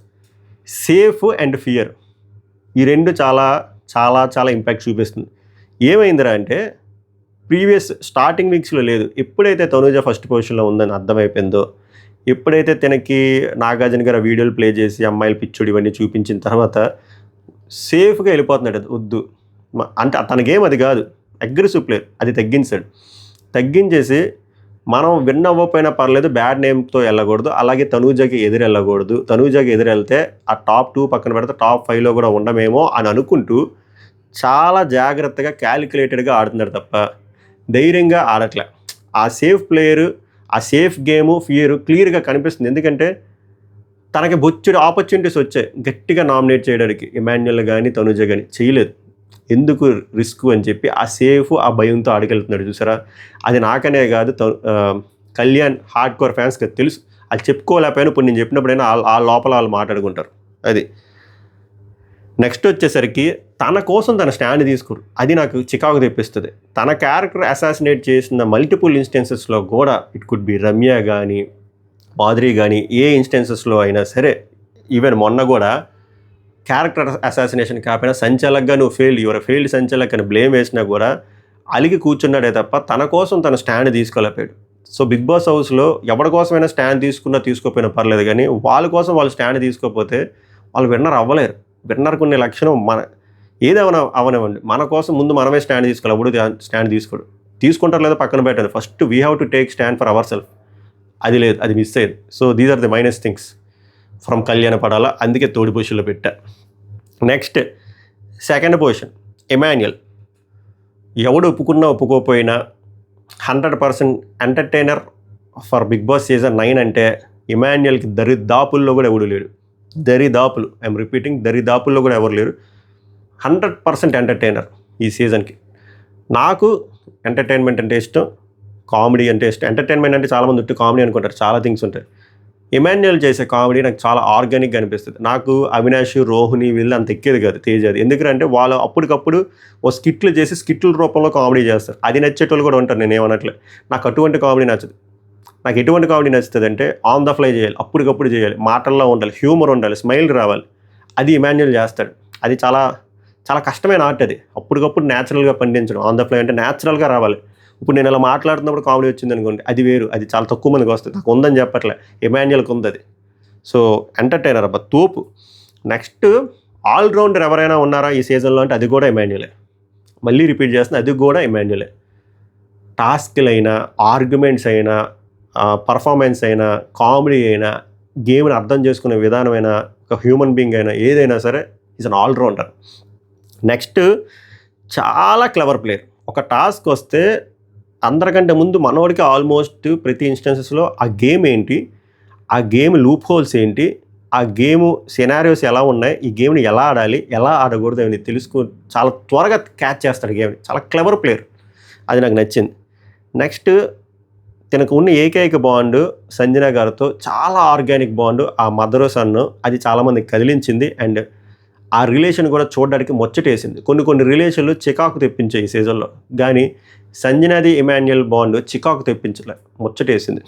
safe and fear. ఈ రెండు చాలా చాలా చాలా ఇంపాక్ట్ చూపిస్తుంది. ఏమైందిరా అంటే ప్రీవియస్ స్టార్టింగ్ వీక్స్లో లేదు. ఎప్పుడైతే తనూజ ఫస్ట్ పొజిషన్లో ఉందని అర్థమైపోయిందో, ఎప్పుడైతే తనకి నాగార్జున గారు వీడియోలు ప్లే చేసి అమ్మాయిలు పిచ్చుడు ఇవన్నీ చూపించిన తర్వాత సేఫ్గా వెళ్ళిపోతున్నాడు. అది వద్దు అంటే తనకేం అది కాదు, అగ్రెసివ్ ప్లేయర్, అది తగ్గించేసి మనం విన్ అవ్వకపోయినా పర్లేదు, బ్యాడ్ నేమ్తో వెళ్ళకూడదు, అలాగే తనూజకి ఎదురు వెళ్ళకూడదు. తనూజకి ఎదురు వెళ్తే ఆ టాప్ 2 పక్కన పెడితే టాప్ 5లో కూడా ఉండమేమో అని అనుకుంటూ చాలా జాగ్రత్తగా క్యాలిక్యులేటెడ్గా ఆడుతున్నాడు తప్ప ధైర్యంగా ఆడట్లే. ఆ సేఫ్ ప్లేయరు, ఆ సేఫ్ గేము, ఫియరు క్లియర్గా కనిపిస్తుంది. ఎందుకంటే తనకి బొచ్చుడు ఆపర్చునిటీస్ వచ్చాయి గట్టిగా నామినేట్ చేయడానికి, ఇమాన్యుయల్ కానీ తనూజ కానీ చేయలేదు. ఎందుకు రిస్క్ అని చెప్పి ఆ సేఫ్, ఆ భయంతో ఆడికెళ్తున్నాడు చూసారా. అది నాకనే కాదు, కళ్యాణ్ హార్డ్ కోర్ ఫ్యాన్స్కి తెలుసు. అది చెప్పుకోలేకపోయినా ఇప్పుడు నేను చెప్పినప్పుడైనా ఆ లోపల వాళ్ళు మాట్లాడుకుంటారు. అది నెక్స్ట్ వచ్చేసరికి తన కోసం తన స్టాండ్ తీసుకోరు. అది నాకు చికాకు తెప్పిస్తుంది. తన క్యారెక్టర్ అసాసినేట్ చేసిన మల్టిపుల్ ఇన్స్టెన్సెస్లో కూడా, ఇట్ కుడ్ బి రమ్య కానీ మాధురి కానీ, ఏ ఇన్స్టెన్సెస్లో అయినా సరే, ఈవెన్ మొన్న కూడా క్యారెక్టర్ అసాసినేషన్ కాకపోయినా సంచలకగా నువ్వు ఫెయిల్డ్ సంచలక్ అని బ్లేమ్ వేసినా కూడా అలిగి కూర్చున్నాడే తప్ప తన కోసం తన స్టాండ్ తీసుకోలేకపోయాడు. సో బిగ్ బాస్ హౌస్లో ఎవరి కోసమైనా స్టాండ్ తీసుకోకపోయినా పర్లేదు, కానీ వాళ్ళ కోసం వాళ్ళు స్టాండ్ తీసుకోకపోతే వాళ్ళు విన్నర్ అవ్వలేరు. విన్నర్కు ఉండే లక్షణం ఏదేమైనా అవనివ్వండి, మన కోసం ముందు మనమే స్టాండ్ తీసుకోవాలి. అప్పుడు స్టాండ్ తీసుకుంటారు లేదా పక్కన పెట్టండి, first we have to take stand for our self. అది లేదు, అది మిస్ అయ్యేది. So these are the minus things from Kalyan Padala, అందుకే థర్డ్ పొజిషన్లో పెట్టా. Next second position Emmanuel. ఎవడు ఒప్పుకోకపోయినా 100% entertainer for Bigg Boss season 9 అంటే ఎమాన్యుయల్కి దరిదాపుల్లో కూడా ఎవడు లేడు. దరిదాపులు, ఐఎమ్ రిపీటింగ్, దరిదాపుల్లో కూడా ఎవరు లేరు. 100% ఎంటర్టైనర్ ఈ సీజన్కి. నాకు ఎంటర్టైన్మెంట్ అంటే ఇష్టం, కామెడీ అంటే ఇష్టం. ఎంటర్టైన్మెంట్ అంటే చాలామంది ఉట్టి కామెడీ అనుకుంటారు, చాలా థింగ్స్ ఉంటాయి. ఎమాన్యుయల్ చేసే కామెడీ నాకు చాలా ఆర్గానిక్గా అనిపిస్తుంది. నాకు అవినాష్, రోహిణి వీళ్ళు అంత ఎక్కేది కాదు, తేజాది. ఎందుకంటే వాళ్ళు అప్పటికప్పుడు ఓ స్కిట్లు చేసి స్కిట్ల రూపంలో కామెడీ చేస్తారు. అది నచ్చేటోళ్ళు కూడా ఉంటారు, నేను ఏమనట్లే. నాకు అటువంటి కామెడీ నచ్చదు. నాకు ఎటువంటి కామెడీ నచ్చుతుంది అంటే ఆన్ ద ఫ్లై చేయాలి, అప్పటికప్పుడు చేయాలి, మాటల్లో ఉండాలి, హ్యూమర్ ఉండాలి, స్మైల్ రావాలి. అది ఎమాన్యుయల్ చేస్తాడు. అది చాలా చాలా కష్టమైన ఆర్ట్. అది అప్పటికప్పుడు న్యాచురల్గా పండించడం. ఆన్ ద ఫ్లై అంటే న్యాచురల్గా రావాలి. ఇప్పుడు నేను ఇలా మాట్లాడుతున్నప్పుడు కామెడీ వచ్చింది అనుకోండి, అది వేరు. అది చాలా తక్కువ మందికి వస్తుంది. నాకు ఉందని చెప్పట్లే, ఎమాన్యుయల్కి ఉంది అది. సో ఎంటర్టైనర్ అబ్బా తోపు. నెక్స్ట్ ఆల్రౌండర్ ఎవరైనా ఉన్నారా ఈ సీజన్లో అంటే అది కూడా ఎమాన్యుయలే. మళ్ళీ రిపీట్ చేస్తున్నా, అది కూడా ఎమాన్యుయలే. టాస్క్లు అయినా, ఆర్గ్యుమెంట్స్ అయినా, పర్ఫార్మెన్స్ అయినా, కామెడీ అయినా, గేమ్ని అర్థం చేసుకునే విధానమైనా, ఒక హ్యూమన్ బీయింగ్ అయినా, ఏదైనా సరే ఈజ్ అన్ ఆల్రౌండర్. నెక్స్ట్ చాలా క్లవర్ ప్లేయర్. ఒక టాస్క్ వస్తే అందరికంటే ముందు మనోడికి ఆల్మోస్ట్ ప్రతి ఇన్స్టెన్సెస్లో ఆ గేమ్ ఏంటి, ఆ గేమ్ లూప్ హోల్స్ ఏంటి, ఆ గేమ్ సినారియోస్ ఎలా ఉన్నాయి, ఈ గేమ్ని ఎలా ఆడాలి, ఎలా ఆడకూడదు అని చాలా త్వరగా క్యాచ్ చేస్తాడు గేమ్ని. చాలా క్లవర్ ప్లేయర్, అది నాకు నచ్చింది. నెక్స్ట్ తనకు ఉన్న ఏకైక బాండ్ సంజన గారితో చాలా ఆర్గానిక్ బాండ్, ఆ మదర్ సన్, అది చాలామందికి కదిలించింది. అండ్ ఆ రిలేషన్ కూడా చూడడానికి ముచ్చటేసింది. కొన్ని రిలేషన్లు చికాకు తెప్పించాయి ఈ సీజన్లో, కానీ సంజనాది ఎమాన్యుయల్ బాండ్ చికాకు తెప్పించలే, ముచ్చటేసింది.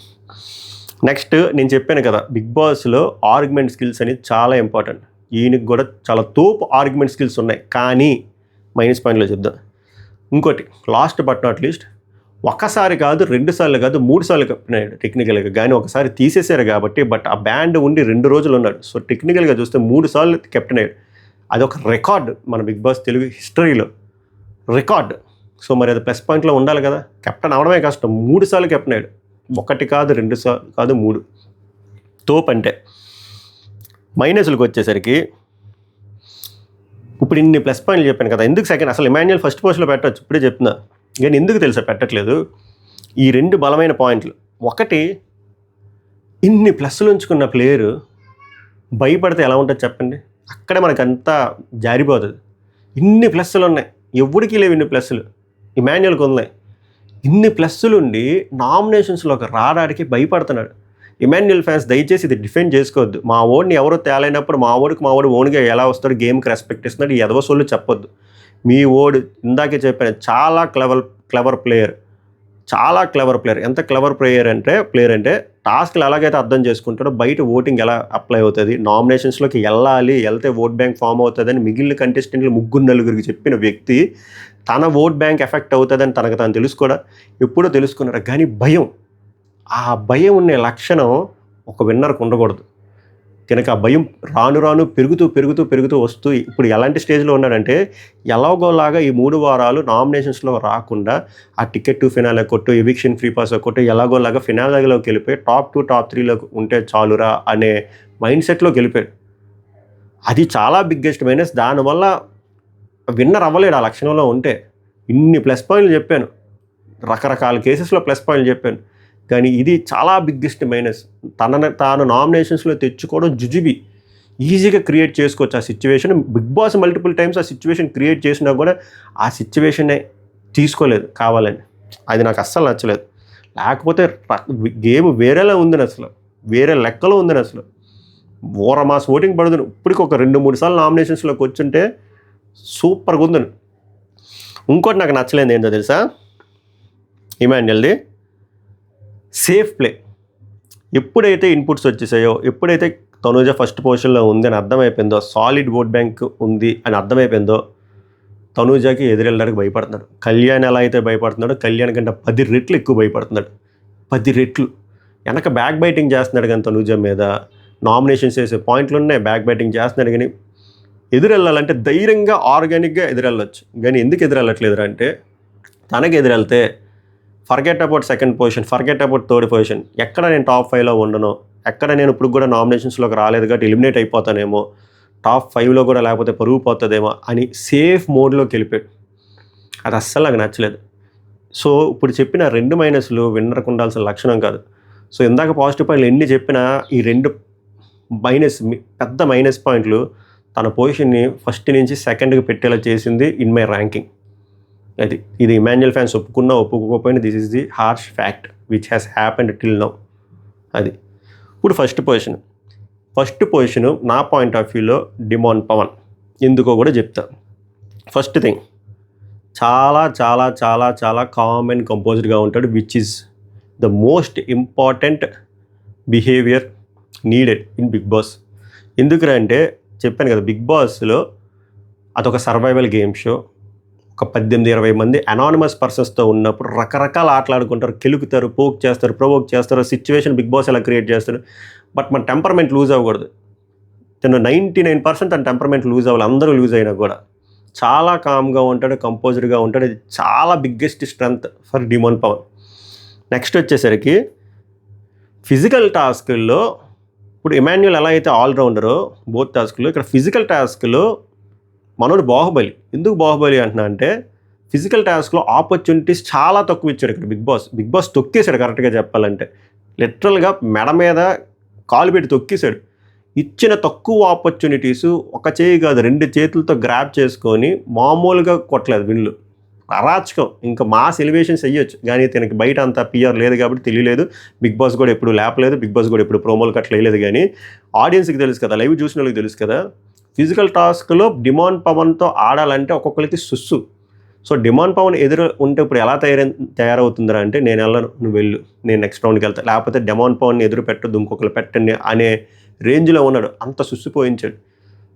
నెక్స్ట్ నేను చెప్పాను కదా, బిగ్ బాస్లో ఆర్గ్యుమెంట్ స్కిల్స్ అనేది చాలా ఇంపార్టెంట్. ఈయనకి కూడా చాలా తోపు ఆర్గ్యుమెంట్ స్కిల్స్ ఉన్నాయి, కానీ మైనస్ పాయింట్లో చెప్దాం. ఇంకోటి లాస్ట్ బట్ నాట్ లీస్ట్, ఒకసారి కాదు, 2 సార్లు కాదు, 3 సార్లు కప్పినాడు టెక్నికల్గా. కానీ ఒకసారి తీసేశారు కాబట్టి, బట్ ఆ బ్యాండ్ ఉండి 2 రోజులు ఉన్నాడు. సో టెక్నికల్గా చూస్తే 3 సార్లు కెప్టెన్ అయ్యాడు. అదొక రికార్డ్ మన బిగ్ బాస్ తెలుగు హిస్టరీలో, రికార్డ్. సో మరి అది ప్లస్ పాయింట్లో ఉండాలి కదా. కెప్టెన్ అవడమే కష్టం, 3 సార్లు కెప్టెన్ అయ్యాడు. 1 కాదు, 2 సార్లు కాదు, 3. తోపు అంటే. మైనస్లకు వచ్చేసరికి ఇప్పుడు ఇన్ని ప్లస్ పాయింట్లు చెప్పాను కదా, ఎందుకు సెకండ్ అసలు ఎమాన్యుయల్ ఫస్ట్ పొజిషన్లో పెట్టవచ్చు, ఇప్పుడే చెప్తున్నా. కానీ ఎందుకు తెలుసా పెట్టట్లేదు, ఈ 2 బలమైన పాయింట్లు. ఒకటి, ఇన్ని ప్లస్లు ఉంచుకున్న ప్లేయరు భయపడితే ఎలా ఉంటుంది చెప్పండి. అక్కడే మనకంతా జారిపోతుంది. ఇన్ని ప్లస్సులు ఉన్నాయి, ఎవరికి లేవు ఇన్ని ప్లస్సులు. ఎమాన్యుయల్కి ఉన్నాయి. ఇన్ని ప్లస్సులుండి నామినేషన్స్లోకి రావడానికి భయపడుతున్నాడు. ఎమాన్యుయల్ ఫ్యాన్స్ దయచేసి ఇది డిఫెండ్ చేసుకోవద్దు. మా ఓడిని ఎవరో తేలైనప్పుడు మా ఓడు ఓన్గా ఎలా వస్తాడు, గేమ్కి రెస్పెక్ట్ ఇస్తున్నాడు, ఈ ఎదవసోళ్ళు చెప్పొద్దు. మీ ఓడు ఇందాకే చెప్పాను, చాలా క్లవర్ ప్లేయర్, చాలా క్లవర్ ప్లేయర్. ఎంత క్లవర్ ప్లేయర్ అంటే టాస్క్లు ఎలాగైతే అర్థం చేసుకుంటాడో, బయట ఓటింగ్ ఎలా అప్లై అవుతుంది, నామినేషన్స్లోకి వెళ్తే ఓట్ బ్యాంక్ ఫామ్ అవుతుందని మిగిలిన కంటెస్టెంట్లు 3-4 చెప్పిన వ్యక్తి తన ఓట్ బ్యాంక్ ఎఫెక్ట్ అవుతుందని తనకు తాను తెలుసుకోడా, ఎప్పుడో తెలుసుకున్నాడు. కానీ ఆ భయం ఉండే లక్షణం ఒక విన్నర్కి ఉండకూడదు. కనుక ఆ భయం రాను పెరుగుతూ వస్తూ ఇప్పుడు ఎలాంటి స్టేజ్లో ఉన్నాడంటే, ఎలాగోలాగా ఈ 3 వారాలు నామినేషన్స్లో రాకుండా ఆ టికెట్ టు ఫినాలే కొట్టు, ఎవిక్షన్ ఫ్రీ పాస్ కొట్టు, ఎలాగోలాగా ఫినాలేలోకి వెళ్ళిపోయి టాప్ 2, టాప్ 3లో ఉంటే చాలురా అనే మైండ్ సెట్లోకి వెళ్ళిపోయాడు. అది చాలా బిగ్గెస్ట్ మైనస్. దానివల్ల విన్నర్ అవ్వలేడు ఆ లక్షణంలో ఉంటే. ఇన్ని ప్లస్ పాయింట్లు చెప్పాను, రకరకాల కేసెస్లో ప్లస్ పాయింట్లు చెప్పాను, కానీ ఇది చాలా బిగ్గెస్ట్ మైనస్. తాను నామినేషన్స్లో తెచ్చుకోవడం జుజుబి. ఈజీగా క్రియేట్ చేసుకోవచ్చు ఆ situation. Bigg Boss multiple times ఆ సిచ్యువేషన్ క్రియేట్ చేసినా కూడా ఆ సిచ్యువేషన్నే తీసుకోలేదు కావాలని. అది నాకు అస్సలు నచ్చలేదు. లేకపోతే గేమ్ వేరేలా ఉందని, అసలు వేరే లెక్కలో ఉందని, అసలు ఓరమాస్ ఓటింగ్ పడుతుంది. ఇప్పటికి ఒక 2-3 సార్లు నామినేషన్స్లోకి వచ్చుంటే సూపర్గా ఉందని. ఇంకోటి నాకు నచ్చలేదు ఏంటో తెలుసా, ఎమాన్యుయల్ది సేఫ్ ప్లే. ఎప్పుడైతే ఇన్పుట్స్ వచ్చేసాయో, ఎప్పుడైతే తనూజ ఫస్ట్ పొజిషన్లో ఉంది అని అర్థమైపోయిందో, సాలిడ్ ఓట్ బ్యాంక్ ఉంది అని అర్థమైపోయిందో, తనూజకి ఎదురెళ్ళడానికి భయపడుతున్నాడు. కళ్యాణ్ ఎలా అయితే భయపడుతున్నాడో కళ్యాణ్ కంటే 10 రెట్లు ఎక్కువ భయపడుతున్నాడు. 10 రెట్లు వెనక బ్యాక్ బైటింగ్ చేస్తున్నాడు. కానీ తనూజ మీద నామినేషన్స్ వేసే పాయింట్లు ఉన్నాయి, బ్యాక్ బైటింగ్ చేస్తున్నాడు. కానీ ఎదురెళ్ళాలంటే ధైర్యంగా ఆర్గానిక్గా ఎదురెళ్ళొచ్చు. కానీ ఎందుకు ఎదురెళ్ళట్లేదు అంటే, తనకి ఎదురెళ్తే forget about second position, forget about third position, ఎక్కడ నేను టాప్ 5లో ఉండను, ఎక్కడ నేను ఇప్పుడు కూడా నామినేషన్స్లోకి రాలేదు కాబట్టి ఎలిమినేట్ అయిపోతానేమో, టాప్ 5లో కూడా లేకపోతే పరుగు పోతుందేమో అని సేఫ్ మోడ్లోకి వెళ్ళిపోయాడు. అది అస్సలు నాకు నచ్చలేదు. సో ఇప్పుడు చెప్పిన 2 మైనస్లు విన్నర్కు ఉండాల్సిన లక్షణం కాదు. సో ఇందాక పాజిటివ్ పాయింట్లు ఎన్ని చెప్పినా ఈ 2 పెద్ద మైనస్ పాయింట్లు తన పొజిషన్ని ఫస్ట్ నుంచి సెకండ్కి పెట్టేలా చేసింది ఇన్ మై ర్యాంకింగ్. ఇది ఇమాన్యుయల్ ఫ్యాన్స్ ఒప్పుకున్నా ఒప్పుకోకపోయినా this is the harsh fact which has happened till now. అది ఇప్పుడు ఫస్ట్ పొజిషన్ నా పాయింట్ ఆఫ్ వ్యూలో డిమాన్ పవన్. ఎందుకో కూడా చెప్తా. ఫస్ట్ థింగ్, చాలా చాలా చాలా చాలా కామ్ అండ్ కంపోజ్డ్గా ఉంటాడు, which is the most important behaviour needed in Bigg Boss. ఎందుకంటే చెప్పాను కదా, బిగ్ బాస్లో అదొక సర్వైవల్ గేమ్ షో. ఒక 18-20 మంది అనానిమస్ పర్సన్స్తో ఉన్నప్పుడు రకరకాల ఆటలాడుకుంటారు, కెలుకుతారు, ప్రొవోక్ చేస్తారు, సిచ్యువేషన్ బిగ్ బాస్ ఎలా క్రియేట్ చేస్తారు. బట్ మన టెంపర్మెంట్ లూజ్ అవ్వకూడదు. 99% తన టెంపర్మెంట్ లూజ్ అవ్వాలి. అందరూ లూజ్ అయినా కూడా చాలా కామ్గా ఉంటాడు, కంపోజ్డ్గా ఉంటాడు. ఇది చాలా biggest strength for Demon Pavan. Next వచ్చేసరికి ఫిజికల్ టాస్క్ల్లో ఇప్పుడు ఇమాన్యుయల్ ఎలా అయితే ఆల్రౌండరో బోత్ టాస్క్లో, ఇక్కడ ఫిజికల్ టాస్క్లో మనోడు బాహుబలి. ఎందుకు బాహుబలి అంటున్నా అంటే, ఫిజికల్ టాస్క్లో ఆపర్చునిటీస్ చాలా తక్కువ ఇచ్చాడు ఇక్కడ బిగ్ బాస్ తొక్కేశాడు. కరెక్ట్గా చెప్పాలంటే లిటరల్గా మెడ మీద కాలు పెట్టి తొక్కేశాడు. ఇచ్చిన తక్కువ ఆపర్చునిటీస్ ఒక చేయి కాదు 2 చేతులతో గ్రాప్ చేసుకొని మామూలుగా కొట్టలేదు వీళ్ళు. అరాచకం. ఇంకా మాస్ ఎలివేషన్స్ అయ్యొచ్చు, కానీ తనకి బయట అంత పిఆర్ లేదు కాబట్టి తెలియలేదు. బిగ్ బాస్ కూడా ఎప్పుడు లేపలేదు, బిగ్ బాస్ కూడా ఎప్పుడు ప్రోమోలు కట్ల వేయలేదు. కానీ ఆడియన్స్కి తెలుసు కదా, లైవ్ చూసిన వాళ్ళకి తెలుసు కదా, ఫిజికల్ టాస్క్లో డిమాన్ పవన్తో ఆడాలంటే ఒక్కొక్కరికి సుస్సు. సో డిమాన్ పవన్ ఎదురు ఉంటే ఇప్పుడు ఎలా తయారవుతుందిరా అంటే, నేను వెళ్ళను, నువ్వు వెళ్ళు, నేను నెక్స్ట్ రౌండ్కి వెళ్తాను, లేకపోతే డిమాన్ పవన్ ఎదురు పెట్టద్దు, ఇంకొకరు పెట్టండి అనే రేంజ్లో ఉన్నాడు. అంత సుస్సుపోయించాడు.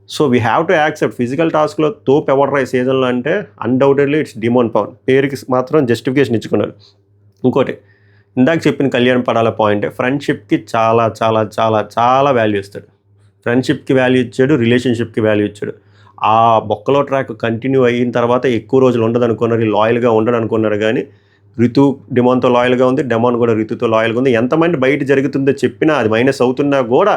So we have to accept physical టాస్క్లో తోపు ఎవడరా ఈ సీజన్లో అంటే అన్డౌటెడ్లీ ఇట్స్ డిమాన్ పవన్. పేరుకి మాత్రం జస్టిఫికేషన్ ఇచ్చుకున్నాడు. ఇంకోటి ఇందాక చెప్పిన కళ్యాణ్ పడాల పాయింట్, ఫ్రెండ్షిప్కి చాలా చాలా చాలా చాలా వాల్యూ ఇస్తాడు. ఫ్రెండ్షిప్కి వాల్యూ ఇచ్చాడు, రిలేషన్షిప్కి వాల్యూ ఇచ్చాడు. ఆ బొక్కలో ట్రాక్ కంటిన్యూ అయిన తర్వాత ఎక్కువ రోజులు ఉండదు అనుకున్నారు, లాయల్గా ఉండడు అనుకున్నారు. కానీ రితు డిమాన్తో లాయల్గా ఉంది, డిమాన్ కూడా రితుతో లాయల్గా ఉంది. ఎంతమంది బయట జరుగుతుందో చెప్పినా అది మైనస్ అవుతున్నా కూడా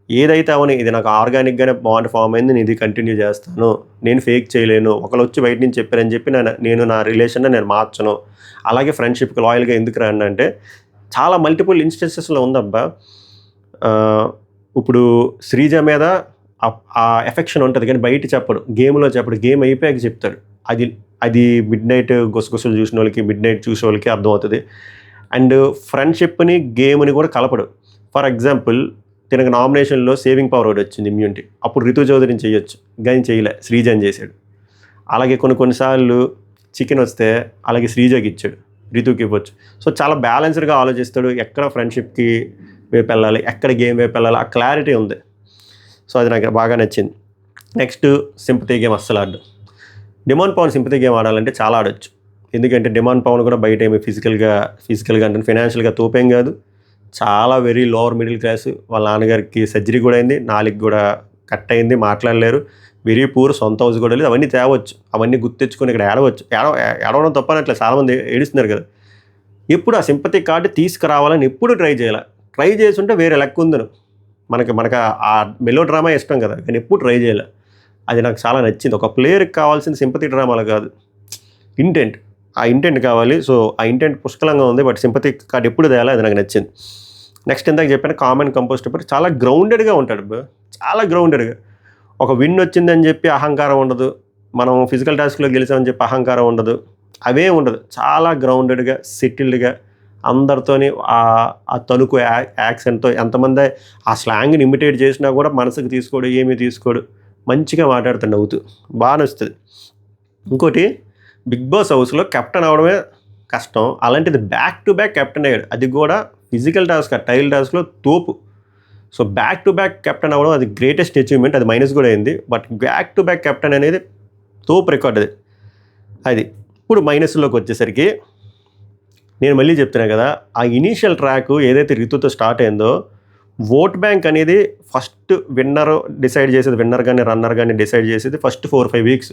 ఏదైతే అవని ఇది నాకు ఆర్గానిక్గానే బాండ్ ఫామ్ అయింది, నేను ఇది కంటిన్యూ చేస్తాను, నేను ఫేక్ చేయలేను, ఒకరు వచ్చి బయట నుంచి చెప్పారని చెప్పి నేను నా రిలేషన్ని నేను మార్చను. అలాగే ఫ్రెండ్షిప్కి లాయల్గా ఎందుకు రండి అంటే, చాలా మల్టిపుల్ ఇన్స్టెన్సెస్లో ఉందబ్బా. ఇప్పుడు శ్రీజ మీద ఆ ఎఫెక్షన్ ఉంటుంది కానీ బయట చెప్పడు, గేమ్లో చెప్పడు, గేమ్ అయిపోయాక చెప్తాడు. అది మిడ్ నైట్ గుసగుసలు చూసిన వాళ్ళకి, మిడ్ నైట్ చూసే వాళ్ళకి అర్థమవుతుంది. అండ్ ఫ్రెండ్షిప్ని గేమ్ని కూడా కలపడు. ఫర్ ఎగ్జాంపుల్ తనకు నామినేషన్లో సేవింగ్ పవర్ ఒకటి వచ్చింది, ఇమ్యూనిటీ. అప్పుడు రితు చౌదరిని చేయొచ్చు, కానీ చేయలే, శ్రీజని చేశాడు. అలాగే కొన్నిసార్లు చికెన్ వస్తే అలాగే శ్రీజకి ఇచ్చాడు, రితుకి ఇవ్వచ్చు. సో చాలా బ్యాలెన్స్డ్గా ఆలోచిస్తాడు, ఎక్కడ ఫ్రెండ్షిప్కి వైపు వెళ్ళాలి, ఎక్కడ గేమ్ వైపు వెళ్ళాలి, ఆ క్లారిటీ ఉంది. సో అది నాకు బాగా నచ్చింది. నెక్స్ట్ సింపతి గేమ్ అస్సలు ఆడు. డిమాన్ పవన్ సింపతి గేమ్ ఆడాలంటే చాలా ఆడొచ్చు. ఎందుకంటే డిమాన్ పవన్ కూడా బయట ఏమి ఫిజికల్గా అంటే ఫైనాన్షియల్గా తోపేం కాదు, చాలా వెరీ లోవర్ మిడిల్ క్లాస్. వాళ్ళ నాన్నగారికి సర్జరీ కూడా అయింది, 4 కూడా కట్ అయింది, మాట్లాడలేరు, వెరీ పూర్, సొంత హౌస్ కూడా లేదు. అవన్నీ తేవచ్చు, అవన్నీ గుర్తెచ్చుకొని ఇక్కడ ఏడవడం తప్పనట్లే, చాలామంది ఏడుస్తున్నారు కదా. ఎప్పుడు ఆ సింపతి కార్డు తీసుకురావాలని ఎప్పుడు ట్రై చేసి ఉంటే వేరే లెక్క ఉందను. మనకు ఆ మెలో డ్రామా ఇష్టం కదా, కానీ ఎప్పుడు ట్రై చేయాలి. అది నాకు చాలా నచ్చింది. ఒక ప్లేయర్కి కావాల్సిన సింపతి డ్రామాలు కాదు, ఆ ఇంటెంట్ కావాలి. సో ఆ ఇంటెంట్ పుష్కలంగా ఉంది, బట్ సింపతి కార్డు ఎప్పుడు తేయాలి, అది నాకు నచ్చింది. నెక్స్ట్ ఇందాక చెప్పాను కామన్ కంపోస్ట్, చాలా గ్రౌండెడ్గా ఉంటాడు, చాలా గ్రౌండెడ్గా. ఒక విన్ వచ్చిందని చెప్పి అహంకారం ఉండదు, మనం ఫిజికల్ టాస్క్లో గెలిచామని చెప్పి అహంకారం ఉండదు, అవే ఉండదు. చాలా గ్రౌండెడ్గా, సెటిల్డ్గా, అందరితోని ఆ తణుకు యాక్సెంట్తో, ఎంతమంది ఆ స్లాంగ్ని ఇమిటేట్ చేసినా కూడా మనసుకు తీసుకోడు, ఏమీ తీసుకోడు, మంచిగా మాట్లాడుతూ నవ్వుతూ, బాగా నచ్చుతుంది. ఇంకోటి, బిగ్ బాస్ హౌస్లో కెప్టెన్ అవడమే కష్టం, అలాంటిది బ్యాక్ టు బ్యాక్ కెప్టెన్ అయ్యాడు. అది కూడా ఫిజికల్ టాస్క్, టైల్ టాస్క్లో తోపు. So back to back captain అవ్వడం అది గ్రేటెస్ట్ అచీవ్మెంట్, అది మైనస్ కూడా అయింది. But back to back captain అనేది తోపు రికార్డ్ అది. ఇప్పుడు మైనస్లోకి వచ్చేసరికి నేను మళ్ళీ చెప్తున్నా కదా, ఆ ఇనీషియల్ ట్రాక్ ఏదైతే రితుతో స్టార్ట్ అయిందో, ఓట్ బ్యాంక్ అనేది ఫస్ట్ విన్నర్ డిసైడ్ చేసేది, విన్నర్ కానీ రన్నర్ కానీ డిసైడ్ చేసేది ఫస్ట్ 4-5 వీక్స్.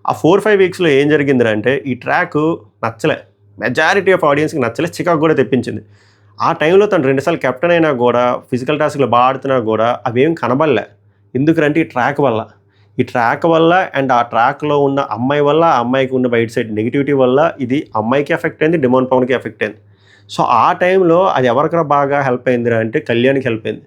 ఆ 4-5 వీక్స్లో ఏం జరిగింది అంటే ఈ ట్రాక్ నచ్చలే, మెజారిటీ ఆఫ్ ఆడియన్స్కి నచ్చలే, చికాకు కూడా తెప్పించింది. ఆ టైంలో తను 2 సార్లు కెప్టెన్ అయినా కూడా, ఫిజికల్ టాస్క్లో బాగా ఆడుతున్నా కూడా అవేం కనబడలే. ఎందుకంటే ఈ ట్రాక్ వల్ల అండ్ ఆ ట్రాక్లో ఉన్న అమ్మాయి వల్ల, ఆ అమ్మాయికి ఉన్న బయట సైడ్ నెగిటివిటీ వల్ల ఇది అమ్మాయికి ఎఫెక్ట్ అయింది, డిమాండ్ పవన్కి ఎఫెక్ట్ అయింది. సో ఆ టైంలో అది ఎవరికైనా బాగా హెల్ప్ అయిందిరా అంటే కళ్యాణ్కి హెల్ప్ అయింది.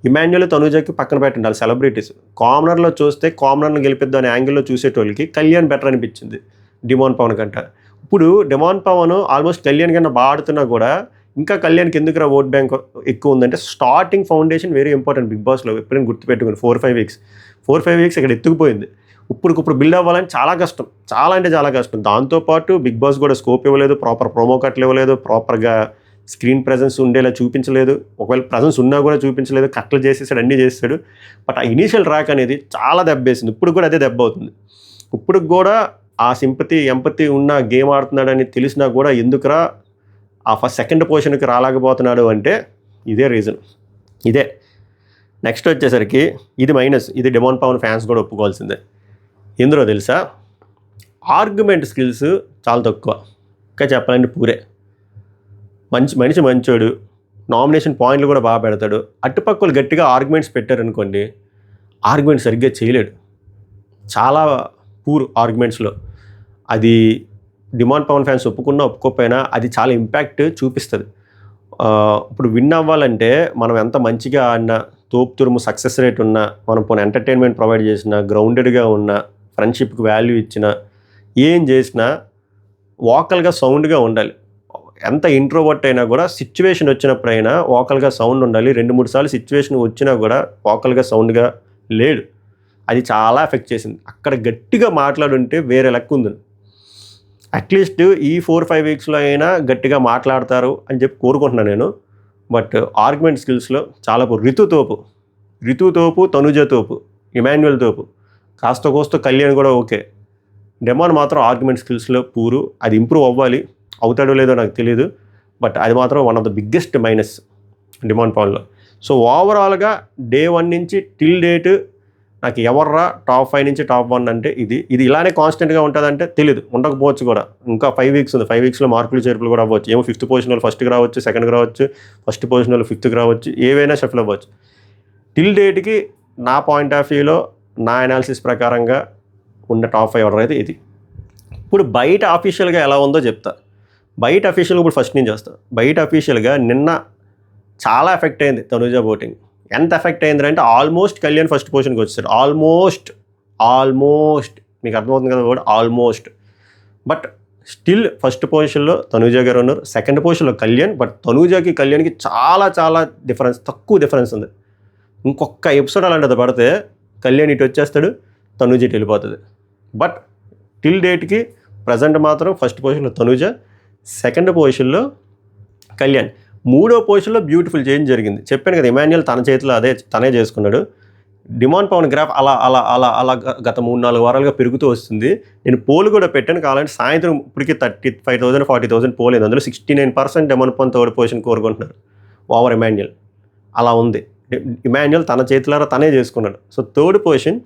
ఇమాన్యుల్, తనుజకి పక్కన పెట్టండి, వాళ్ళు సెలబ్రిటీస్. కామనర్లో చూస్తే కామనర్ని గెలిపిద్దాం అనే యాంగిల్లో చూసేటోళ్ళకి కళ్యాణ్ బెటర్ అనిపించింది డిమాండ్ పవన్ కంటే. ఇప్పుడు డిమాండ్ పవన్ ఆల్మోస్ట్ కళ్యాణ్ కన్నా బాగా ఆడుతున్నా కూడా ఇంకా కళ్యాణ్కి ఎందుకురా ఓట్ బ్యాంక్ ఎక్కువ ఉందంటే starting foundation very important big బాస్లో. ఎప్పుడైనా గుర్తుపెట్టుకుని 4-5 వీక్స్ ఇక్కడ ఎత్తుకుపోయింది. ఇప్పుడు బిల్డ్ అవ్వాలని చాలా కష్టం, చాలా అంటే చాలా కష్టం. దాంతోపాటు బిగ్ బాస్ కూడా స్కోప్ ఇవ్వలేదు, ప్రాపర్ ప్రోమో కట్లు ఇవ్వలేదు, ప్రాపర్గా స్క్రీన్ ప్రెజెన్స్ ఉండేలా చూపించలేదు. ఒకవేళ ప్రెజెన్స్ ఉన్నా కూడా చూపించలేదు, కట్లు చేసేసాడు, అన్నీ చేసాడు. బట్ ఆ ఇనీషియల్ ట్రాక్ అనేది చాలా దెబ్బేసింది. ఇప్పుడు కూడా అదే దెబ్బ అవుతుంది. ఇప్పుడు కూడా ఆ సింపతి ఎంపతి ఉన్న గేమ్ ఆడుతున్నాడని తెలిసినా కూడా ఎందుకురా ఆ సెకండ్ పొజిషన్కి రాలేకపోతున్నాడు అంటే ఇదే రీజన్. ఇదే నెక్స్ట్ వచ్చేసరికి ఇది మైనస్, ఇది డిమాండ్ పవన్ ఫ్యాన్స్ కూడా ఒప్పుకోవాల్సిందే. ఎందులో తెలుసా, ఆర్గ్యుమెంట్ స్కిల్స్ చాలా తక్కువ. ఇంకా చెప్పాలంటే పూరే మనిషి మంచోడు, నామినేషన్ పాయింట్లు కూడా బాగా పెడతాడు. అటుపక్కలు గట్టిగా ఆర్గ్యుమెంట్స్ పెట్టారనుకోండి, ఆర్గ్యుమెంట్ సరిగ్గా చేయలేడు, చాలా పూర్ ఆర్గ్యుమెంట్స్లో. అది డిమాండ్ పవన్ ఫ్యాన్స్ ఒప్పుకోకపోయినా అది చాలా ఇంపాక్ట్ చూపిస్తుంది. ఇప్పుడు విన్ అవ్వాలంటే మనం ఎంత మంచిగా ఆడినా, తోపు తురుము సక్సెస్ రేట్ ఉన్నా, మనం పోనీ ఎంటర్టైన్మెంట్ ప్రొవైడ్ చేసినా, గ్రౌండెడ్గా ఉన్నా, ఫ్రెండ్షిప్కి వాల్యూ ఇచ్చినా, ఏం చేసినా వోకల్గా సౌండ్గా ఉండాలి. ఎంత ఇంట్రోవర్ట్ అయినా కూడా సిచ్యువేషన్ వచ్చినప్పుడైనా వోకల్గా సౌండ్ ఉండాలి. 2-3 సార్లు సిచ్యువేషన్ వచ్చినా కూడా వోకల్గా సౌండ్గా లేడు. అది చాలా ఎఫెక్ట్ చేసింది. అక్కడ గట్టిగా మాట్లాడుంటే వేరే లెక్క ఉంది. అట్లీస్ట్ ఈ 4-5 వీక్స్లో అయినా గట్టిగా మాట్లాడతారు అని చెప్పి కోరుకుంటున్నాను నేను. బట్ ఆర్గ్యుమెంట్ స్కిల్స్లో చాలా రితు తోపు, తనుజ తోపు, ఇమాన్యుల్ తోపు, కాస్త కోస్త కళ్యాణ్ కూడా ఓకే. డిమాండ్ మాత్రం ఆర్గ్యుమెంట్ స్కిల్స్లో పూరు. అది ఇంప్రూవ్ అవ్వాలి, అవుతాడో లేదో నాకు తెలియదు. బట్ అది మాత్రం one of the biggest minus Demon పవన్లో. సో ఓవరాల్గా డే 1 నుంచి టిల్ డేట్ నాకు ఎవర్రా టాప్ 5 నుంచి టాప్ 1 అంటే ఇది ఇలానే కాన్స్టెంట్గా ఉంటుందంటే తెలీదు, ఉండకపోవచ్చు కూడా. ఇంకా 5 వీక్స్ ఉంది, 5 వీక్స్లో మార్పులు చేర్పులు కూడా అవ్వచ్చు. ఏమో 5th పొజిషన్ వాళ్ళు ఫస్ట్కి రావచ్చు, 2nd రావచ్చు, ఫస్ట్ పొజిషన్ వాళ్ళు 5th రావచ్చు, ఏవైనా షఫల్ అవ్వచ్చు. టిల్ డేట్కి నా పాయింట్ ఆఫ్ వ్యూలో, నా అనాలిసిస్ ప్రకారంగా ఉన్న టాప్ 5 ఆర్డర్ అయితే ఇది. ఇప్పుడు బయట అఫీషియల్గా ఎలా ఉందో చెప్తా. బయట అఫీషియల్గా ఇప్పుడు ఫస్ట్ నుంచి వస్తా. బయట అఫీషియల్గా నిన్న చాలా ఎఫెక్ట్ అయింది తనుజ ఓటింగ్. ఎంత ఎఫెక్ట్ అయిందంటే ఆల్మోస్ట్ కళ్యాణ్ ఫస్ట్ పొజిషన్కి వచ్చాడు. ఆల్మోస్ట్ మీకు అర్థమవుతుంది కదా word, almost. But still first పొజిషన్లో తనుజ గారు ఉన్నారు, 2nd పొజిషన్లో కళ్యాణ్. బట్ తనుజకి కళ్యాణ్కి చాలా తక్కువ డిఫరెన్స్ ఉంది. ఇంకొక ఎపిసోడ్ అలాంటిది పడితే కళ్యాణ్ ఇటు వచ్చేస్తాడు, తనుజ ఇటు వెళ్ళిపోతుంది. బట్ టిల్ డేట్కి ప్రజెంట్ మాత్రం ఫస్ట్ పొజిషన్లో తనుజ, 2nd పొజిషన్లో కళ్యాణ్. 3వ పొజిషన్లో బ్యూటిఫుల్ చేంజ్ జరిగింది. చెప్పాను కదా, ఇమాన్యుల్ తన చేతిలో తనే చేసుకున్నాడు. డిమాండ్ పవన్ గ్రాఫ్ అలా గత 3-4 వారాలుగా పెరుగుతూ వస్తుంది. నేను పోల్ కూడా పెట్టాను, కావాలంటే సాయంత్రం ఇప్పటికీ 35,000 40,000 పోలేదు. అందులో 69% డిమాండ్ పవన్ 3rd పొజిషన్ కోరుకుంటున్నారు ఓవర్ ఇమాన్యుల్. అలా ఉంది. ఇమాన్యుల్ తన చేతిలో తనే చేసుకున్నాడు. So 3rd position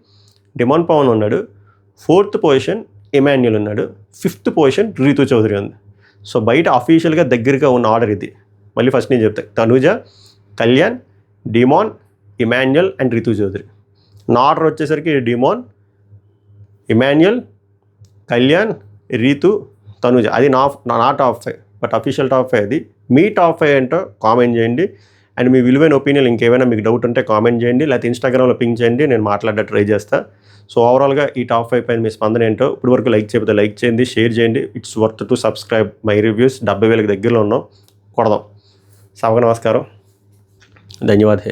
demand Pawan ఉన్నాడు, 4th పొజిషన్ ఇమాన్యుల్ ఉన్నాడు, 5th పొజిషన్ రీతు చౌదరి ఉంది. సో బయట అఫీషియల్గా దగ్గరగా ఉన్న ఆర్డర్ ఇది. మళ్ళీ ఫస్ట్ నేను చెప్తాను, Tanuja, Kalyan, Demon, Emmanuel and Ritu Chowdary. నా ఆర్డర్ వచ్చేసరికి డిమాండ్, ఇమాన్యుల్, కళ్యాణ్, రీతు, తనుజ. అది నా టాప్ 5. బట్ అఫీషియల్ టాప్ 5 అది. మీ టాప్ 5 ఏంటో కామెంట్ చేయండి. అండ్ మీ విలువైన ఒపీనియన్ ఇంకేమైనా మీకు డౌట్ ఉంటే కామెంట్ చేయండి, లేకపోతే ఇన్స్టాగ్రామ్లో పింక్ చేయండి, నేను మాట్లాడడానికి ట్రై చేస్తాను. సో ఓవరాల్గా ఈ టాప్ 5 పైన మీ స్పందన ఏంటో ఇప్పుడు వరకు లైక్ చేయకపోతే లైక్ చేయండి, షేర్ చేయండి. It's worth to subscribe my reviews. 70,000 దగ్గరలో ఉన్నాం, కొడదాం. सबका नमस्कार, धन्यवाद है।